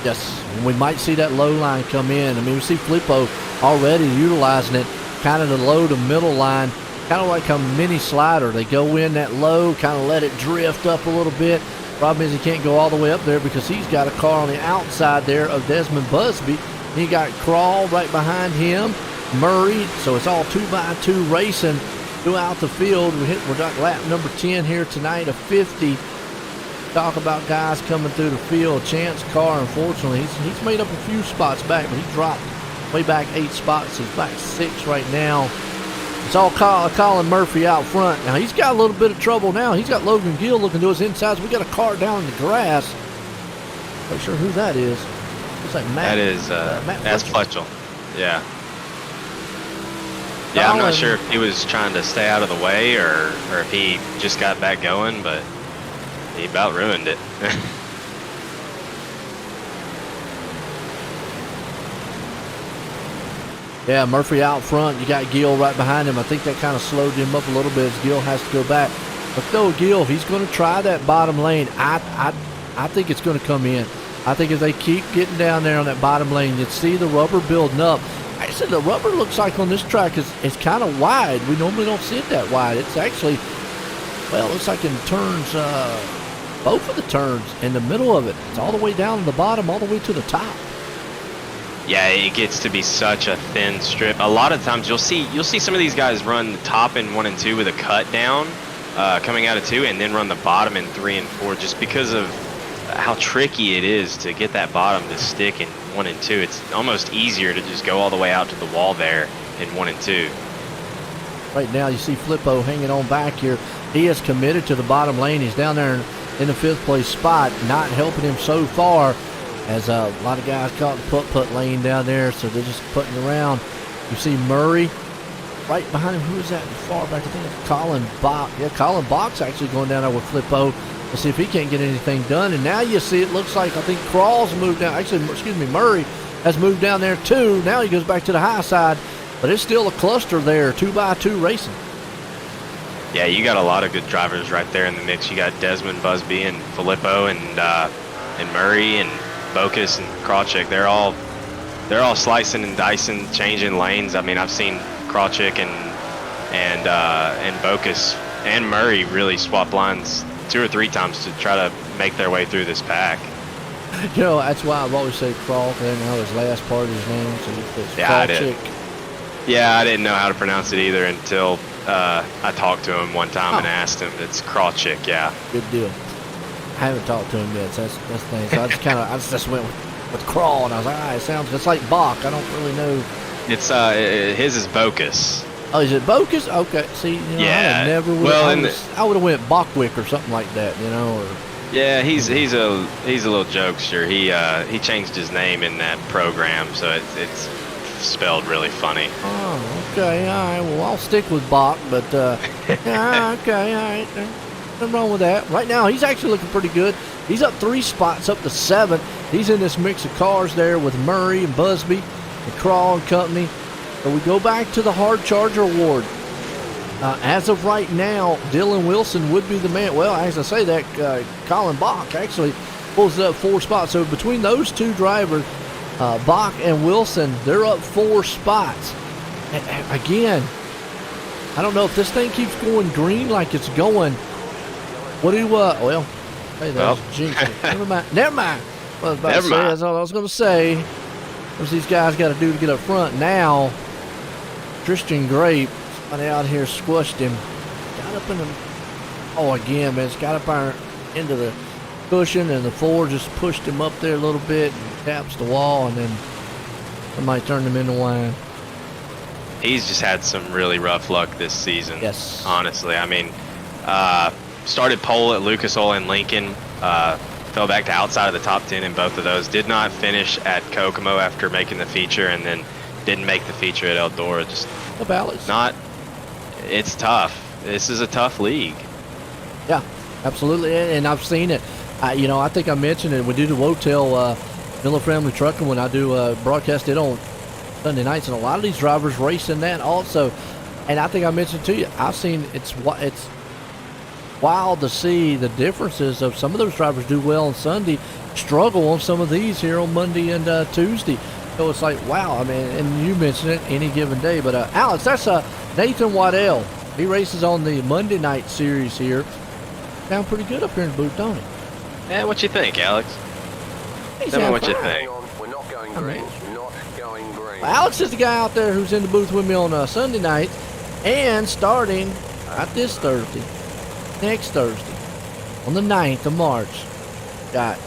Yes, we might see that low line come in. I mean, we see Flippo already utilizing it, kind of the low to middle line, kind of like a mini slider. They go in that low, kind of let it drift up a little bit. Problem is he can't go all the way up there because he's got a car on the outside there of Desmond Busby. He got Crawl right behind him, Murray. So it's all 2x2 racing throughout the field. We're at lap number 10 here tonight of 50. Talk about guys coming through the field. Chance Carr, unfortunately, he's made up a few spots back, but he dropped way back 8 spots. He's back 6 right now. It's all Colin Murphy out front. Now, he's got a little bit of trouble now. He's got Logan Gill looking to his insides. We got a car down in the grass. Not sure who that is. Looks like Matt. That is Matt Fletchel. Yeah. Yeah, I'm not Colin- sure if he was trying to stay out of the way or if he just got back going, but he about ruined it. Yeah, Murphy out front. You got Gill right behind him. I think that kind of slowed him up a little bit as Gill has to go back. But no, Gill, if he's going to try that bottom lane, I think it's going to come in. I think if they keep getting down there on that bottom lane, you'd see the rubber building up. Actually, the rubber looks like on this track is kind of wide. We normally don't see it that wide. It's actually, well, it looks like in turns, both of the turns in the middle of it. It's all the way down to the bottom, all the way to the top. Yeah, it gets to be such a thin strip. A lot of times you'll see some of these guys run the top in 1 and 2 with a cut down coming out of 2, and then run the bottom in 3 and 4 just because of how tricky it is to get that bottom to stick in 1 and 2. It's almost easier to just go all the way out to the wall there in 1 and 2. Right now you see Flippo hanging on back here. He is committed to the bottom lane. He's down there in the 5th place spot, not helping him so far, as a lot of guys caught the putt-putt lane down there, so they're just putting around. You see Murray right behind him. Who is that far back? I think it's Colin Bach. Yeah, Colin Bach's actually going down there with Flippo to see if he can't get anything done. And now you see it looks like I think Crawl's moved down. Actually, excuse me, Murray has moved down there too. Now he goes back to the high side, but it's still a cluster there, 2x2 racing. Yeah, you got a lot of good drivers right there in the mix. You got Desmond, Busby, and Filippo, and Murray, and Bocus, and Krawczyk. They're all slicing and dicing, changing lanes. I mean, I've seen Krawczyk and Bocus and Murray really swap lines 2 or 3 times to try to make their way through this pack. You know, that's why I've always said Crawl. I didn't know his last part of his name, so it's Krawczyk. I didn't know how to pronounce it either until I talked to him one time and asked him. It's Krawczyk, yeah. Good deal. I haven't talked to him yet, so that's the thing. So I just went with Crawl, and I was like, it sounds just like Bach. I don't really know. It's his is Bocus. Oh, is it Bocus? Okay. See, you know, yeah. I never would. I would have went Bachwick or something like that, you know. Or yeah, he's a little jokester. He changed his name in that program, so it's spelled really funny. Oh, okay, all right. Well, I'll stick with Bach, but yeah, okay, all right. Nothing wrong with that. Right now, he's actually looking pretty good. He's up 3 spots, up to 7th. He's in this mix of cars there with Murray and Busby and Crawl and company. So we go back to the Hard Charger Award. As of right now, Dylan Wilson would be the man. Well, as I say that, Colin Bach actually pulls it up 4 spots. So between those 2 drivers, Bach and Wilson, they're up 4 spots. And again, I don't know if this thing keeps going green like it's going. What do you, well, hey, that was jinxing. Never mind. That's all I was going to say. What's these guys got to do to get up front? Now, Christian Grape, somebody out here squished him. Got up in the, again, man, it's got up there into the cushion, and the 4 just pushed him up there a little bit and taps the wall, and then somebody turned him into wine. He's just had some really rough luck this season. Yes. Honestly, I mean, started pole at Lucas Oil and Lincoln, fell back to outside of the top 10 in both of those. Did not finish at Kokomo after making the feature, and then didn't make the feature at Eldora. Just it's tough. This is a tough league. Yeah, absolutely, and I've seen it. I think I mentioned it. We do the Wotel Miller Family Trucking when I do broadcast it on Sunday nights, and a lot of these drivers race in that also. And I think I mentioned to you, I've seen it's wild to see the differences of some of those drivers do well on Sunday, struggle on some of these here on Monday and Tuesday. So it's like, wow, I mean, and you mentioned it any given day. But Alex, that's Nathan Waddell. He races on the Monday night series here. Down pretty good up here in the booth, don't he? Yeah, what you think, Alex? Tell me what you think. We're not going green. Not going green. Well, Alex is the guy out there who's in the booth with me on Sunday night, and starting not this Thursday, next Thursday, on the 9th of March. Got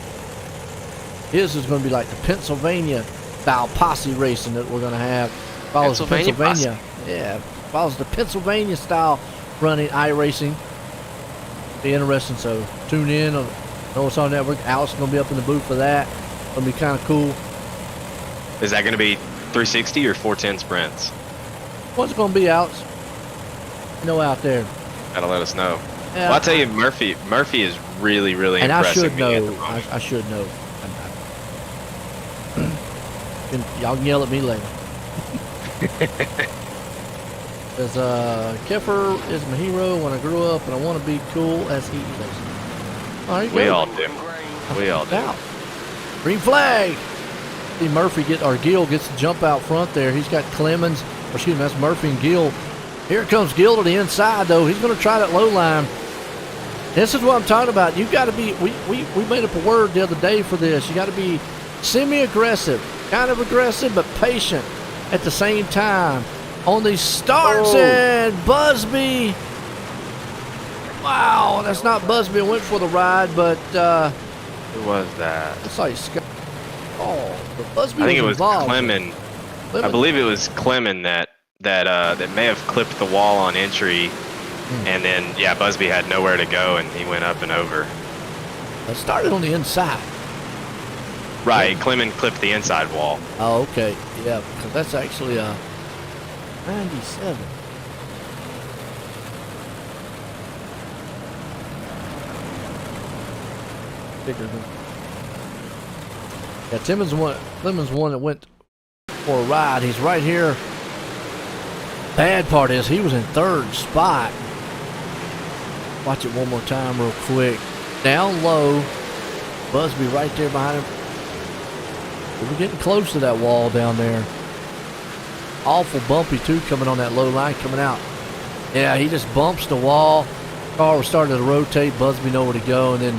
his is going to be like the Pennsylvania style posse racing that we're going to have. Follows the Pennsylvania, follows the Pennsylvania style running iRacing. Be interesting, so tune in on OSR Network. Alex is going to be up in the booth for that. It'll be kind of cool. Is that going to be 360 or 410 sprints? What's it gonna be, Alex? Out there. Gotta let us know. Yeah, Well, I'll tell you, Murphy is really, really and I impressing should me at the know. moment. I should know. Y'all can yell at me later. Says, Keffer is my hero when I grew up, and I want to be cool as he is. All right, We all do. We all do. Out. Green flag. See Murphy Gill gets the jump out front there. He's got Clemens, or excuse me, that's Murphy and Gill. Here comes Gill to the inside though. He's going to try that low line. This is what I'm talking about. You got to be. We made up a word the other day for this. You got to be semi-aggressive, kind of aggressive, but patient at the same time. On these starts and Busby. Wow, that's not Busby. Went for the ride, but Who was that? it's like Scott. Oh, but Busby I think it was was involved. Clemens. I Clemens. believe it was Clemens that may have clipped the wall on entry, and then yeah, Busby had nowhere to go, and he went up and over. It started on the inside. Right, Clemens clipped the inside wall. Oh, okay. Yeah, because that's actually 97. Bigger than. Yeah, Clemens one that went for a ride. He's right here. Bad part is he was in third spot. Watch it one more time real quick. Down low. Busby right there behind him. We're getting close to that wall down there. Awful bumpy too coming on that low line coming out. Yeah, he just bumps the wall. Car was starting to rotate. Busby nowhere to go, and then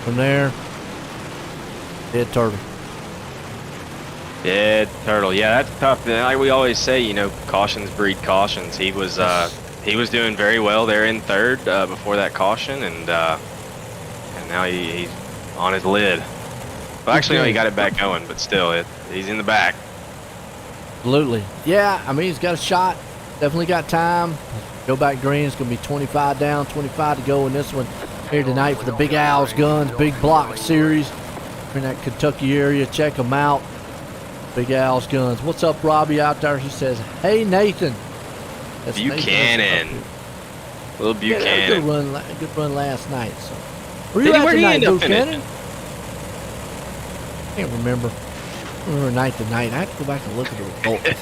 from there, dead turtle. Dead turtle. Yeah, that's tough. Like we always say, cautions breed cautions. He was doing very well there in third before that caution, and now he's on his lid. Well, actually, no, he got it back going, but still, he's in the back. Absolutely. Yeah, I mean, he's got a shot. Definitely got time. Go back green. It's going to be 25 down, 25 to go in this one here tonight for the Big Owls Guns Big Block Series. In that Kentucky area, check them out. Big Owls Guns. What's up, Robbie, out there? He says, hey, Nathan. That's Buchanan. Little Buchanan. Yeah, good run last night. So. Where Did you he- at where did he tonight, end up Buchanan? finishing? Can't remember. I remember night to night. I have to go back and look at the results.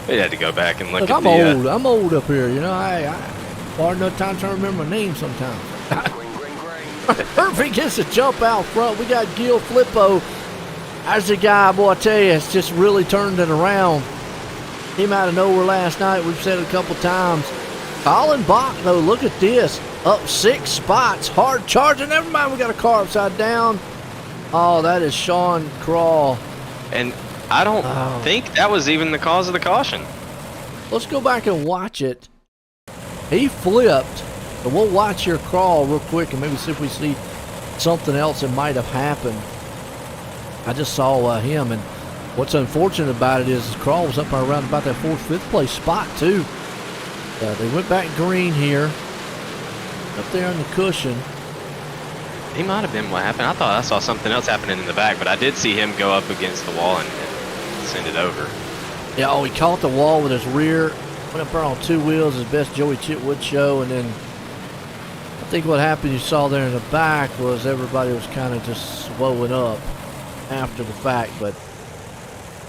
We had to go back and look Look, at I'm the. old. I'm old up here. I hard enough time trying to remember my name sometimes. Murphy gets a jump out front. We got Gil Flippo. There's the guy, boy, I tell you, it's just really turned it around. Came out of nowhere last night. We've said it a couple times. Colin Bach, though, look at this. Up 6 spots. Hard charging. Never mind, we got a car upside down. Oh, that is Sean Crawl. And I don't think that was even the cause of the caution. Let's go back and watch it. He flipped. So we'll watch your crawl real quick and maybe see if we see something else that might have happened. I just saw him, and what's unfortunate about it is his crawl was up around about that 4th, 5th place spot too. They went back green here. Up there on the cushion. He might have been what happened. I thought I saw something else happening in the back, but I did see him go up against the wall and send it over. Yeah, he caught the wall with his rear. Went up there on 2 wheels, as best Joey Chit would show, and then I think what happened you saw there in the back was everybody was kind of just swelling up after the fact. But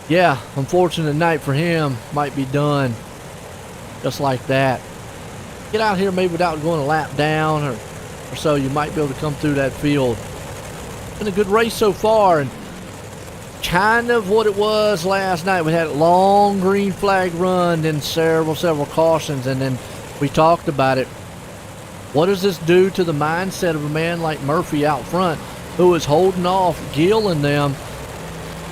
yeah, unfortunate night for him. Might be done just like that. Get out here maybe without going a lap down or so, you might be able to come through that field. Been a good race so far, and kind of what it was last night. We had a long green flag run, then several cautions, and then we talked about it. What does this do to the mindset of a man like Murphy out front, who is holding off Gill and them?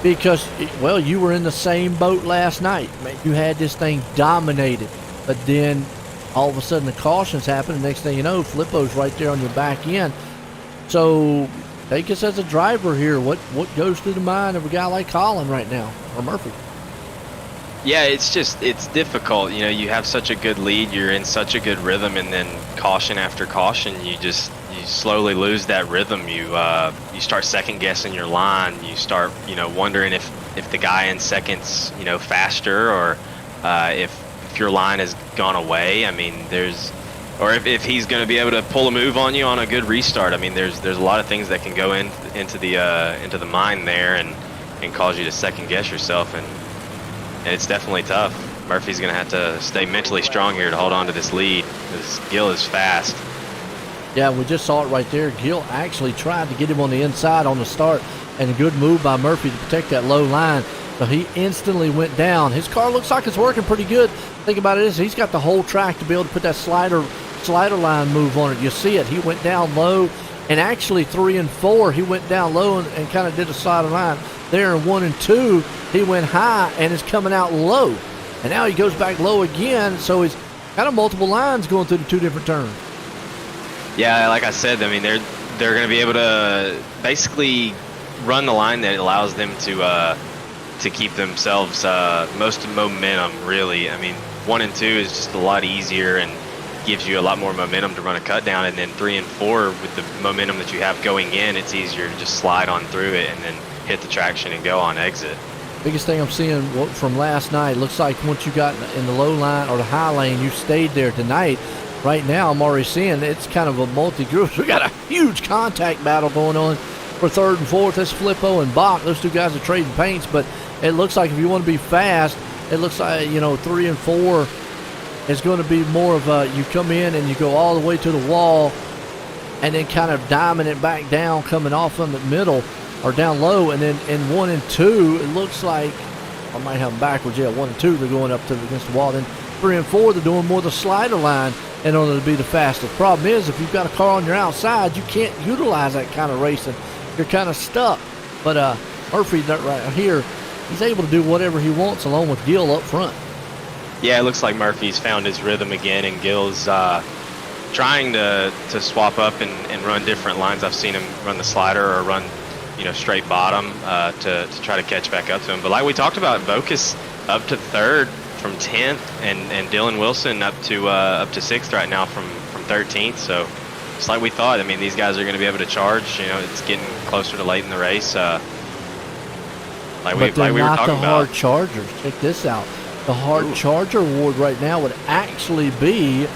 Because, well, you were in the same boat last night. Man, you had this thing dominated, but then all of a sudden the cautions happen, and next thing you know, Flippo's right there on your back end. So take us as a driver here. What goes through the mind of a guy like Colin right now, or Murphy? Yeah, it's difficult. You have such a good lead, you're in such a good rhythm, and then caution after caution, you slowly lose that rhythm. You start second guessing your line. You start wondering if the guy in second's faster, or if if your line has gone away. I mean, or if he's going to be able to pull a move on you on a good restart. I mean, there's a lot of things that can go into the mind there and cause you to second guess yourself, and it's definitely tough. Murphy's going to have to stay mentally strong here to hold on to this lead because Gill is fast. Yeah, we just saw it right there. Gill actually tried to get him on the inside on the start, and a good move by Murphy to protect that low line. So he instantly went down. His car looks like it's working pretty good. Think about it, he's got the whole track to be able to put that slider line move on it. You see it. He went down low, and actually 3 and 4, he went down low and kind of did a slider line. There in 1 and 2, he went high and is coming out low. And now he goes back low again, so he's got multiple lines going through the 2 different turns. Yeah, like I said, I mean, they're going to be able to basically run the line that allows them to keep themselves most momentum, really. I mean, 1 and 2 is just a lot easier and gives you a lot more momentum to run a cut down, and then 3 and 4 with the momentum that you have going in, it's easier to just slide on through it and then hit the traction and go on exit. Biggest thing I'm seeing from last night, looks like once you got in the low line or the high lane, you stayed there tonight. Right now, I'm already seeing it's kind of a multi-group. We got a huge contact battle going on for 3rd and 4th. That's Flippo and Bach. Those 2 guys are trading paints, but it looks like if you want to be fast, it looks like, 3 and 4 is going to be more of a, you come in and you go all the way to the wall and then kind of diamond it back down, coming off from the middle or down low. And then in 1 and 2, it looks like, I might have them backwards. Yeah, 1 and 2, they're going up to against the wall. Then 3 and 4, they're doing more the slider line in order to be the fastest. Problem is, if you've got a car on your outside, you can't utilize that kind of racing. You're kind of stuck. But Murphy right here, he's able to do whatever he wants along with Gill up front. Yeah, it looks like Murphy's found his rhythm again, and Gill's trying to swap up and run different lines. I've seen him run the slider or run, straight bottom to try to catch back up to him. But like we talked about, Vocus up to 3rd from 10th, and Dylan Wilson up to 6th right now from 13th. So it's like we thought. I mean, these guys are going to be able to charge. It's getting closer to late in the race. Like we were talking about. But they're not the hard chargers. Check this out. The hard charger award right now would actually be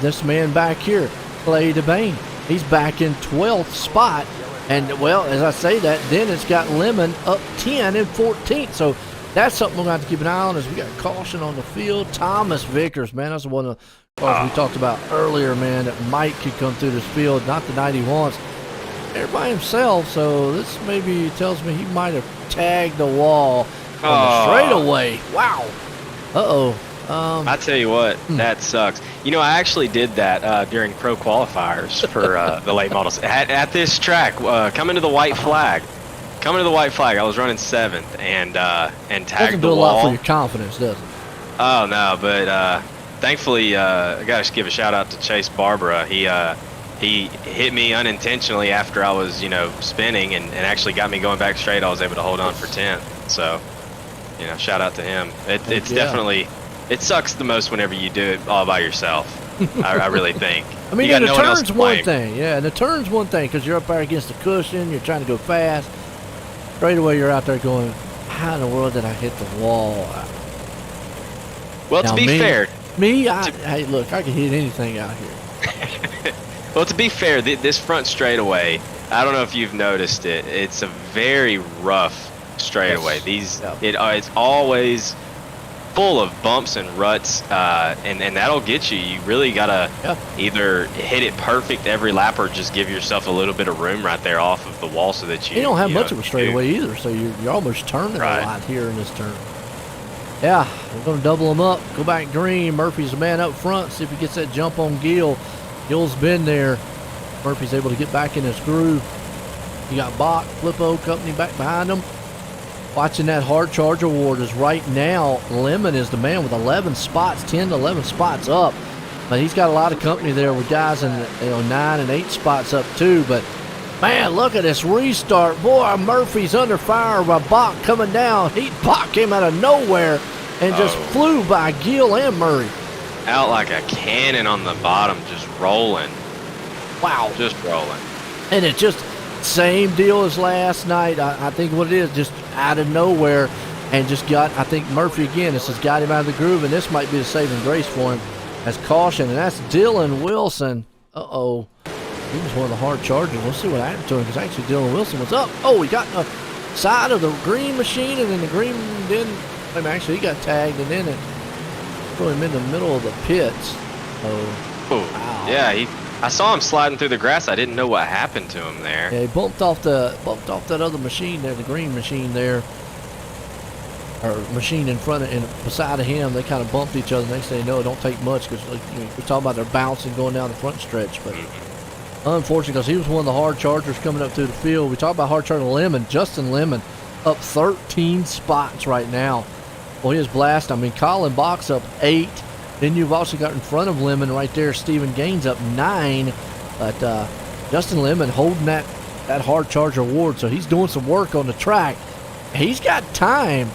this man back here, Clay DeBane. He's back in 12th spot. And, well, as I say that, then it's got Lemon up 10 and 14th. So that's something we're going to have to keep an eye on as we got caution on the field. Thomas Vickers, man, that's one of the cars we talked about earlier, man, that Mike could come through this field. Not the night he wants. There by himself, so this maybe tells me he might have tagged the wall on the straightaway. Wow. Uh-oh. I tell you what, that sucks. I actually did that during pro qualifiers for the late models at this track. Coming to the white flag, I was running 7th and tagged doesn't the do a wall. lot for your confidence, does it? Oh no, but thankfully, I gotta give a shout out to Chase Barbara. He hit me unintentionally after I was spinning and actually got me going back straight. I was able to hold on for 10th. So shout out to him. It's definitely. It sucks the most whenever you do it all by yourself. I really think. I mean, the turn's one thing. Yeah, and the turn's one thing because you're up there against the cushion. You're trying to go fast. Straight away, you're out there going, how in the world did I hit the wall? Well, now, to be fair. Hey, look, I can hit anything out here. Well, to be fair, this front straightaway, I don't know if you've noticed it. It's a very rough straightaway. It's always full of bumps and ruts, and that'll get you. You really gotta either hit it perfect every lap or just give yourself a little bit of room right there off of the wall so that you don't have much of a straightaway either, so you're almost turning a lot here in this turn. Yeah, we're gonna double them up, go back green. Murphy's the man up front, see if he gets that jump on Gill. Gill's been there. Murphy's able to get back in his groove. You got Bach, Flippo company back behind him. Watching that hard charge award is right now, Lemon is the man with 11 spots, 10 to 11 spots up. But he's got a lot of company there with guys in 9 and 8 spots up too. But man, look at this restart. Boy, Murphy's under fire by Bach coming down. Bach came out of nowhere and just flew by Gill and Murray. Out like a cannon on the bottom, just rolling. Wow. Just rolling. And it's just same deal as last night. I think what it is, just out of nowhere, and just got, I think Murphy again, this has got him out of the groove, and this might be the saving grace for him as caution, and that's Dylan Wilson. Uh-oh. He was one of the hard chargers. We'll see what happened to him, because actually Dylan Wilson was up. Oh, he got in the side of the green machine, and then the green didn't. I mean, actually, he got tagged, and then it threw him in the middle of the pits. Oh, wow. Yeah, I saw him sliding through the grass. I didn't know what happened to him there. Yeah, he bumped off that other machine there, the green machine there, or machine in front of and beside of him. They kind of bumped each other. Next thing you know, it don't take much, because we're talking about they're bouncing going down the front stretch, but. Unfortunately, because he was one of the hard chargers coming up through the field. We talk about hard charger Lemon, Justin Lemon, up 13 spots right now. Well, his blast. I mean, Colin Box up 8. Then you've also got in front of Lemon right there, Stephen Gaines up 9. But Justin Lemon holding that hard charger award, so he's doing some work on the track. He's got time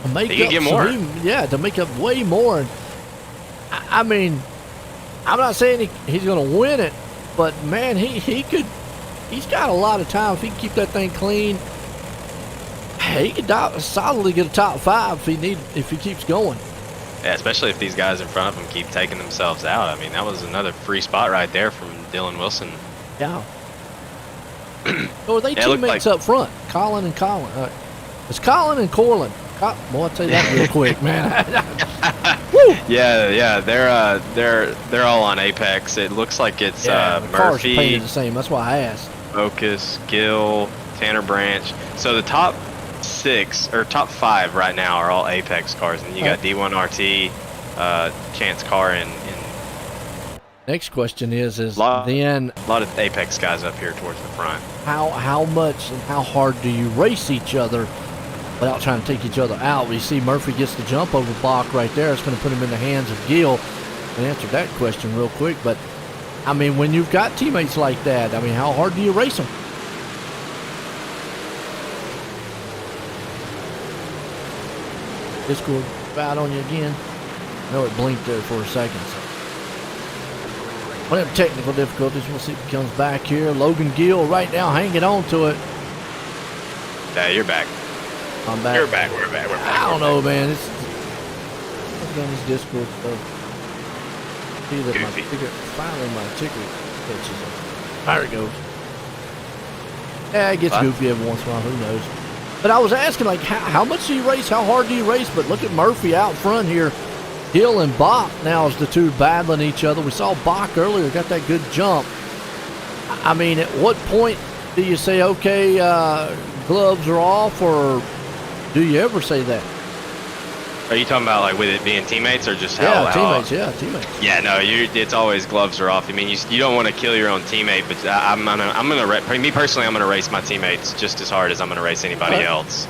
to make he up can get more. to make up way more. And I mean, I'm not saying he's going to win it. But man, he's got a lot of time. If he can keep that thing clean, he could solidly get a top 5 if he keeps going. Yeah, especially if these guys in front of him keep taking themselves out. I mean, that was another free spot right there from Dylan Wilson. Yeah. So are they teammates up front? Colin and Colin. It's Colin and Corlin. Boy, I'll tell you that real quick, man. Woo! Yeah, they're all on Apex. It looks like it's the cars Murphy, painted the same. That's why I asked. Focus, Gill, Tanner Branch. So the top 6 or top 5 right now are all Apex cars, and you got D1 RT, Chance Car, and next question is then a lot of Apex guys up here towards the front. How much and how hard do you race each other without trying to take each other out? We see Murphy gets the jump over Bach right there. It's going to put him in the hands of Gill. And answer that question real quick. But, I mean, when you've got teammates like that, I mean, how hard do you race them? Discord bad on you again. I know it blinked there for a second. So. Whatever technical difficulties, we'll see if he comes back here. Logan Gill right now hanging on to it. Yeah, you're back. I'm back. We're back. I don't know, man. I've done this Discord stuff. See that finally my ticker catches up. There it goes. Yeah, it gets goofy every once in a while. Who knows? But I was asking, like, how much do you race? How hard do you race? But look at Murphy out front here. Hill and Bach now is the two battling each other. We saw Bach earlier, got that good jump. I mean, at what point do you say, okay, gloves are off, or do you ever say that? Are you talking about like with it being teammates or just how? Teammates. Yeah, no, it's always gloves are off. I mean, you don't want to kill your own teammate, but me personally, I'm gonna race my teammates just as hard as I'm gonna race anybody else.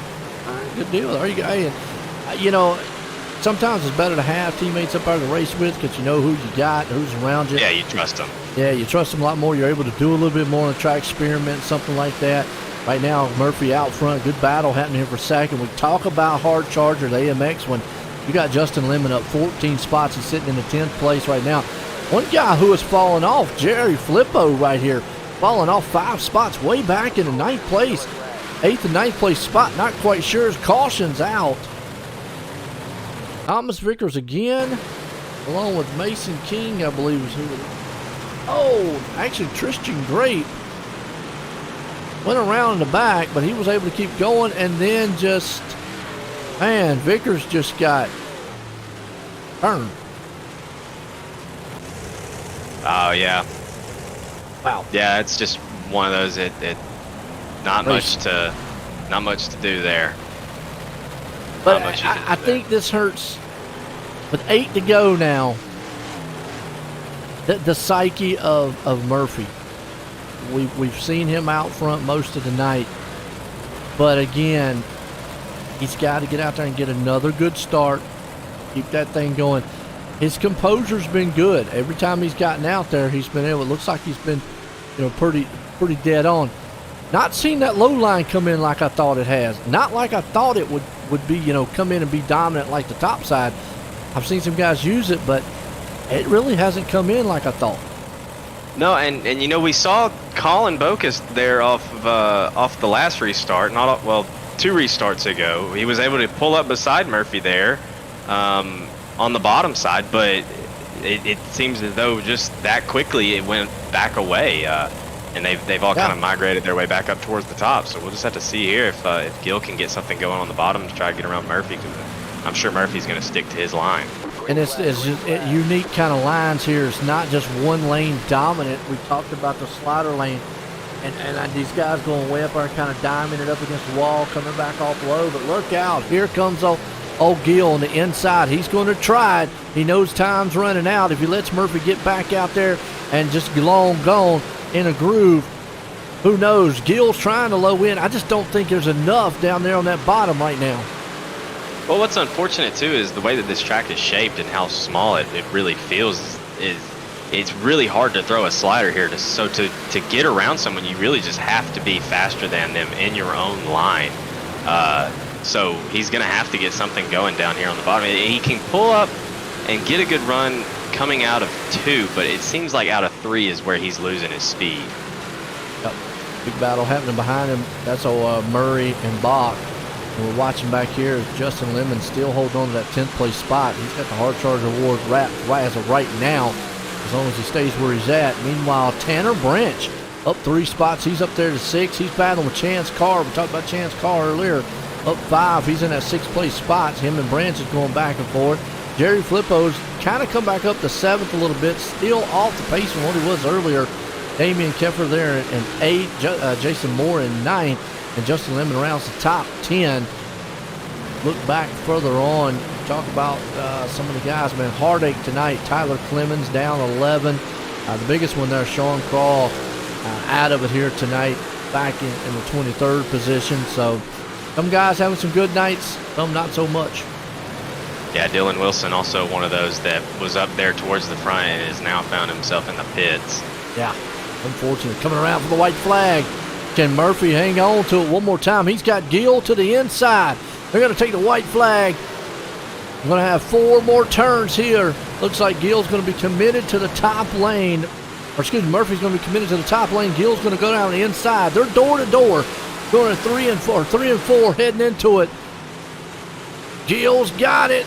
All right, good deal. There you go. And, you know, sometimes it's better to have teammates up there to race with, because you know who you got, who's around you. Yeah, you trust them. Yeah, you trust them a lot more. You're able to do a little bit more on the track experiment, something like that. Right now, Murphy out front. Good battle happening here for second. We talk about hard charger, the AMX one. You got Justin Lemon up 14 spots. He's sitting in the 10th place right now. One guy who has fallen off, Jerry Flippo right here, falling off 5 spots way back in the 9th place. 8th and 9th place spot. Not quite sure. His caution's out. Thomas Vickers again, along with Mason King, I believe is who it is. Oh, actually Tristan Grape went around in the back, but he was able to keep going, and then just, man, Vickers just got turned. Oh, yeah. Wow. Yeah, it's just one of those, not much to do there. But I think this hurts. With 8 to go now, the psyche of Murphy. We've seen him out front most of the night. But again, he's got to get out there and get another good start. Keep that thing going. His composure's been good. Every time he's gotten out there, he's been able, it looks like he's been, pretty dead on. Not seen that low line come in like I thought it has. Not like I thought it would be, come in and be dominant like the top side. I've seen some guys use it, but it really hasn't come in like I thought. No, and we saw Colin Bocus there off the last restart. 2 restarts ago. He was able to pull up beside Murphy there on the bottom side, but it seems as though just that quickly it went back away. And they've all kind of migrated their way back up towards the top. So we'll just have to see here if Gil can get something going on the bottom to try to get around Murphy, because I'm sure Murphy's going to stick to his line. And it's just unique kind of lines here. It's not just one lane dominant. We talked about the slider lane, and these guys going way up there, kind of diming it up against the wall, coming back off low. But look out, here comes old Gil on the inside. He's going to try it. He knows time's running out. If he lets Murphy get back out there and just long gone in a groove, who knows? Gil's trying to low in. I just don't think there's enough down there on that bottom right now. Well, what's unfortunate too is the way that this track is shaped and how small it really feels is it's really hard to throw a slider here. So to get around someone, you really just have to be faster than them in your own line. So he's going to have to get something going down here on the bottom. He can pull up and get a good run coming out of 2, but it seems like out of 3 is where he's losing his speed. Yep. Big battle happening behind him. That's old Murray and Bach. And we're watching back here as Justin Lemon still holding on to that 10th place spot. He's got the Hard Charger Award wrapped right as of right now, as long as he stays where he's at. Meanwhile, Tanner Branch up 3 spots. He's up there to 6. He's battling with Chance Carr. We talked about Chance Carr earlier. Up 5. He's in that 6th place spot. Him and Branch is going back and forth. Jerry Flippo's kind of come back up to 7th a little bit. Still off the pace from what he was earlier. Damian Keffer there in 8th. Jason Moore in 9th. And Justin Lemon rounds the top 10. Look back further on. Talk about some of the guys, man. Heartache tonight. Tyler Clemens down 11. The biggest one there, Sean Crawl, out of it here tonight, back in the 23rd position. So some guys having some good nights, some not so much. Yeah, Dylan Wilson also one of those that was up there towards the front and has now found himself in the pits. Yeah, unfortunate. Coming around for the white flag. Can Murphy hang on to it one more time? He's got Gil to the inside. They're going to take the white flag. We're going to have 4 more turns here. Looks like Gil's going to be committed to the top lane. Or excuse me, Murphy's going to be committed to the top lane. Gil's going to go down the inside. They're door to door. Going to 3 and 4 heading into it. Gil's got it.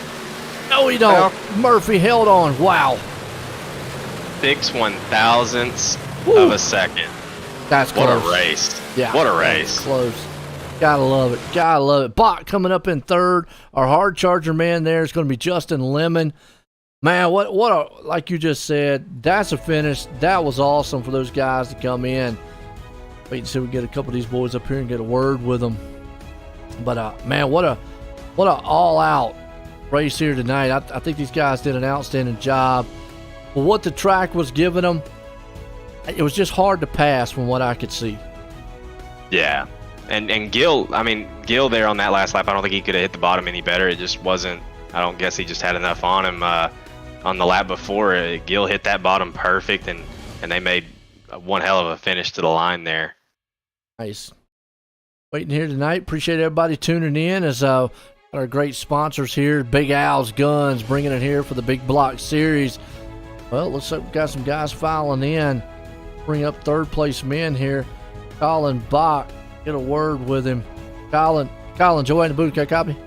No, he don't. Well, Murphy held on. Wow. 6/1000ths of a second. That's close. What a race. Yeah. What a race. Close. Gotta love it. Gotta love it. Bach coming up in 3rd. Our hard charger man there is going to be Justin Lemon. Man, like you just said, that's a finish. That was awesome for those guys to come in. Wait and see if we get a couple of these boys up here and get a word with them. But, man, what a all-out race here tonight. I think these guys did an outstanding job. But what the track was giving them, it was just hard to pass from what I could see. Yeah. And Gil there on that last lap, I don't think he could have hit the bottom any better. It just wasn't, I don't guess he just had enough on him on the lap before. Gil hit that bottom perfect, and they made one hell of a finish to the line there. Nice. Waiting here tonight. Appreciate everybody tuning in as our great sponsors here, Big Al's Guns, bringing it here for the Big Block Series. Well, looks like we've got some guys filing in. Bring up 3rd place men here. Colin Bach. Get a word with him. Colin, Joy in the booth. Got a copy?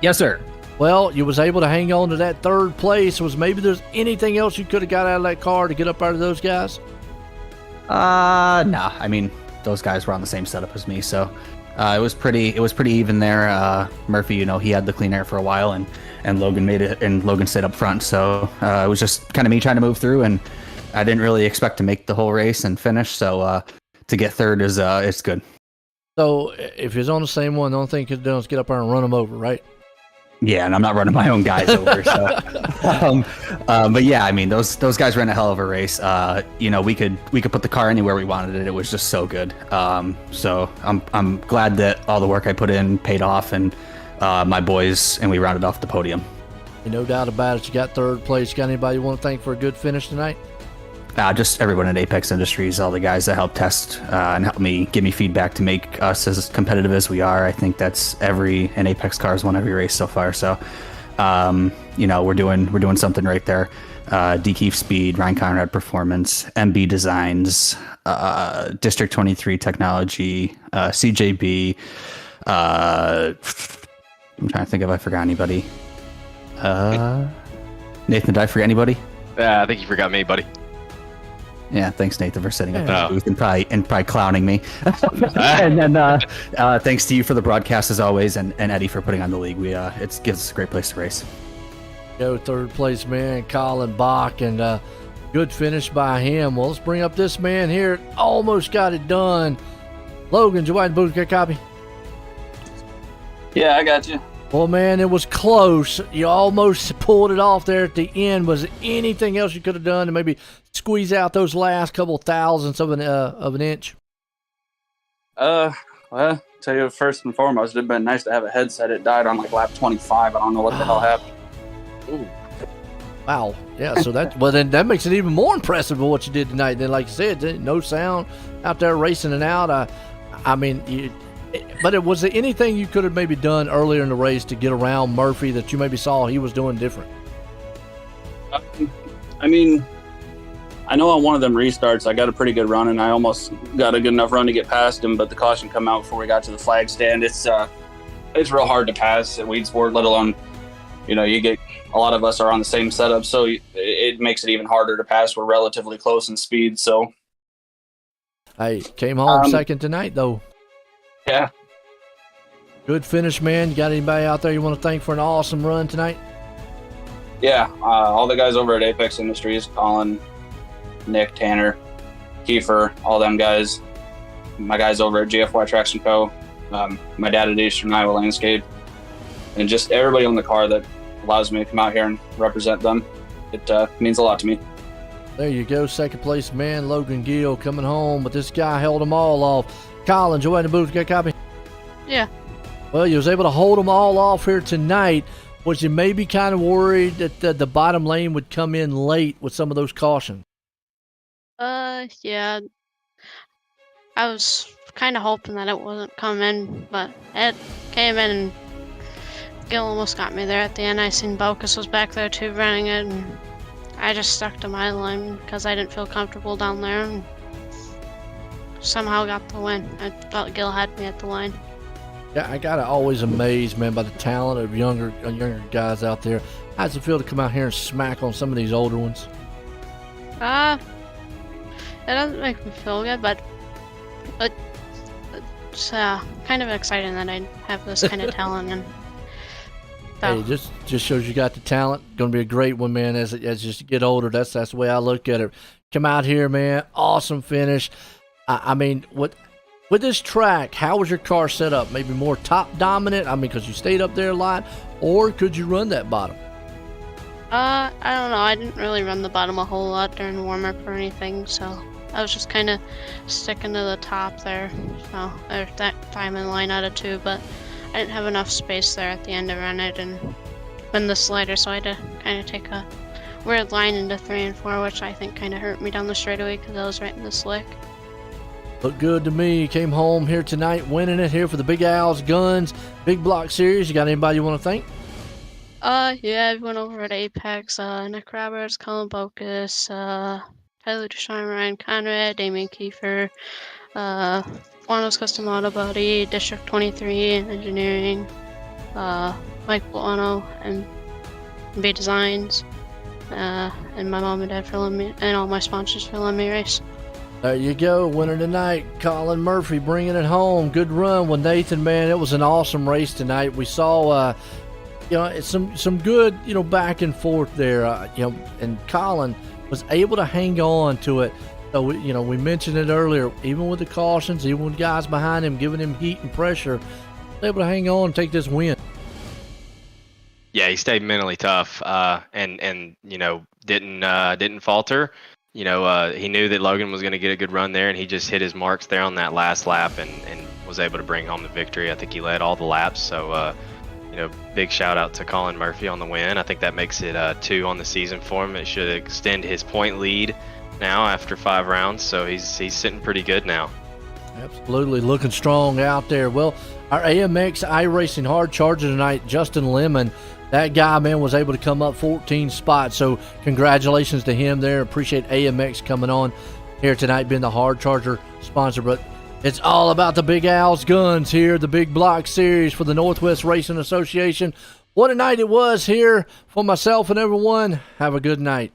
Yes, sir. Well, you was able to hang on to that 3rd place. Was maybe there's anything else you could have got out of that car to get up out of those guys? Nah. I mean, those guys were on the same setup as me, so it was pretty even there. Murphy, he had the clean air for a while, and Logan made it, and Logan stayed up front. So it was just kind of me trying to move through, and I didn't really expect to make the whole race and finish. So to get 3rd is it's good. So if he's on the same one, the only thing you could do is get up there and run him over, right? Yeah, and I'm not running my own guys over. So, but yeah, I mean, those guys ran a hell of a race. We could put the car anywhere we wanted it. It was just so good. So I'm glad that all the work I put in paid off, and my boys, and we rounded off the podium. No doubt about it. You got 3rd place. You got anybody you want to thank for a good finish tonight? Just everyone at Apex Industries, all the guys that helped test and help me give me feedback to make us as competitive as we are. I think that's an Apex car has won every race so far. So, we're doing something right there. DKeef Speed, Ryan Conrad Performance, MB Designs, District 23 Technology, CJB, I'm trying to think if I forgot anybody. Nathan, did I forget anybody? I think you forgot me, buddy. Yeah, thanks, Nathan, for sitting up in Yeah. the booth and probably clowning me. And then thanks to you for the broadcast as always, and Eddie for putting on the league. It gives us a great place to race. Go third place man, Colin Bach, and good finish by him. Well, let's bring up this man here. Almost got it done. Logan, Joanne Booth, get a copy? Yeah, I got you. Well, man, it was close. You almost pulled it off there at the end. Was there anything else you could have done to maybe squeeze out those last couple thousandths of an inch? Well, tell you first and foremost, it'd been nice to have a headset. It died on like lap 25. I don't know what the hell happened. Ooh. Wow. Yeah, so then that makes it even more impressive of what you did tonight. Then, like you said, no sound out there racing and out. But was there anything you could have maybe done earlier in the race to get around Murphy that you maybe saw he was doing different? I mean, I know on one of them restarts, I got a pretty good run, and I almost got a good enough run to get past him, but the caution come out before we got to the flag stand. It's real hard to pass at Weedssport, let alone, you get a lot of us are on the same setup, so it makes it even harder to pass. We're relatively close in speed, so. Hey, came home second tonight, though. Yeah. Good finish, man. You got anybody out there you want to thank for an awesome run tonight? Yeah, all the guys over at Apex Industries, Colin, Nick, Tanner, Kiefer, all them guys. My guys over at GFY Traction Co., my dad at Eastern Iowa Landscape, and just everybody on the car that allows me to come out here and represent them. It means a lot to me. There you go, second place man, Logan Gill coming home, but this guy held them all off. Colin, Joanne the booth, got a copy? Yeah. Well, you was able to hold them all off here tonight. Was you maybe kind of worried that the bottom lane would come in late with some of those cautions? Yeah. I was kind of hoping that it wasn't coming, but it came in and Gil almost got me there at the end. I seen Bocus was back there too running it, and I just stuck to my line because I didn't feel comfortable down there and somehow got the win. I thought Gil had me at the line. Yeah, I gotta always amazed, man, by the talent of younger guys out there. How's it feel to come out here and smack on some of these older ones? It doesn't make me feel good, but it's kind of exciting that I have this kind of talent. And so. Hey, just shows you got the talent. Going to be a great one, man. As you get older, that's the way I look at it. Come out here, man. Awesome finish. I mean, with this track, how was your car set up? Maybe more top dominant. I mean, because you stayed up there a lot, or could you run that bottom? I don't know. I didn't really run the bottom a whole lot during warm up or anything, so I was just kind of sticking to the top there. So there's that time in line out of 2, but I didn't have enough space there at the end to run it and win the slider, so I had to kind of take a weird line into 3 and 4, which I think kind of hurt me down the straightaway because I was right in the slick. Looked good to me. Came home here tonight, winning it here for the Big Owls Guns Big Block Series. You got anybody you want to thank? Yeah, everyone over at Apex, Nick Roberts, Colin Bocus, Tyler Ducharme, Ryan Conrad, Damian Kiefer, Juano's Custom Auto Body, District 23 and Engineering, Mike Buono and B Designs, and my mom and dad for letting me, and all my sponsors for letting me race. There you go, winner tonight, Colin Murphy bringing it home. Good run with Nathan, man. It was an awesome race tonight. We saw, it's some good, back and forth there, and Colin was able to hang on to it. So, we mentioned it earlier, even with the cautions, even with guys behind him giving him heat and pressure, able to hang on and take this win. Yeah, he stayed mentally tough, and didn't falter. He knew that Logan was going to get a good run there, and he just hit his marks there on that last lap and was able to bring home the victory. I think he led all the laps, so big shout out to Colin Murphy on the win. I think that makes it 2 on the season for him. It should extend his point lead now after 5 rounds, so he's sitting pretty good now. Absolutely, looking strong out there. Well, our AMX iRacing hard charger tonight, Justin Lemon, that guy, man, was able to come up 14 spots. So congratulations to him there. Appreciate AMX coming on here tonight, being the hard charger sponsor. But It's all about the Big Al's guns here, the Big Block Series for the Northwest Racing Association. What a night it was here for myself and everyone. Have a good night.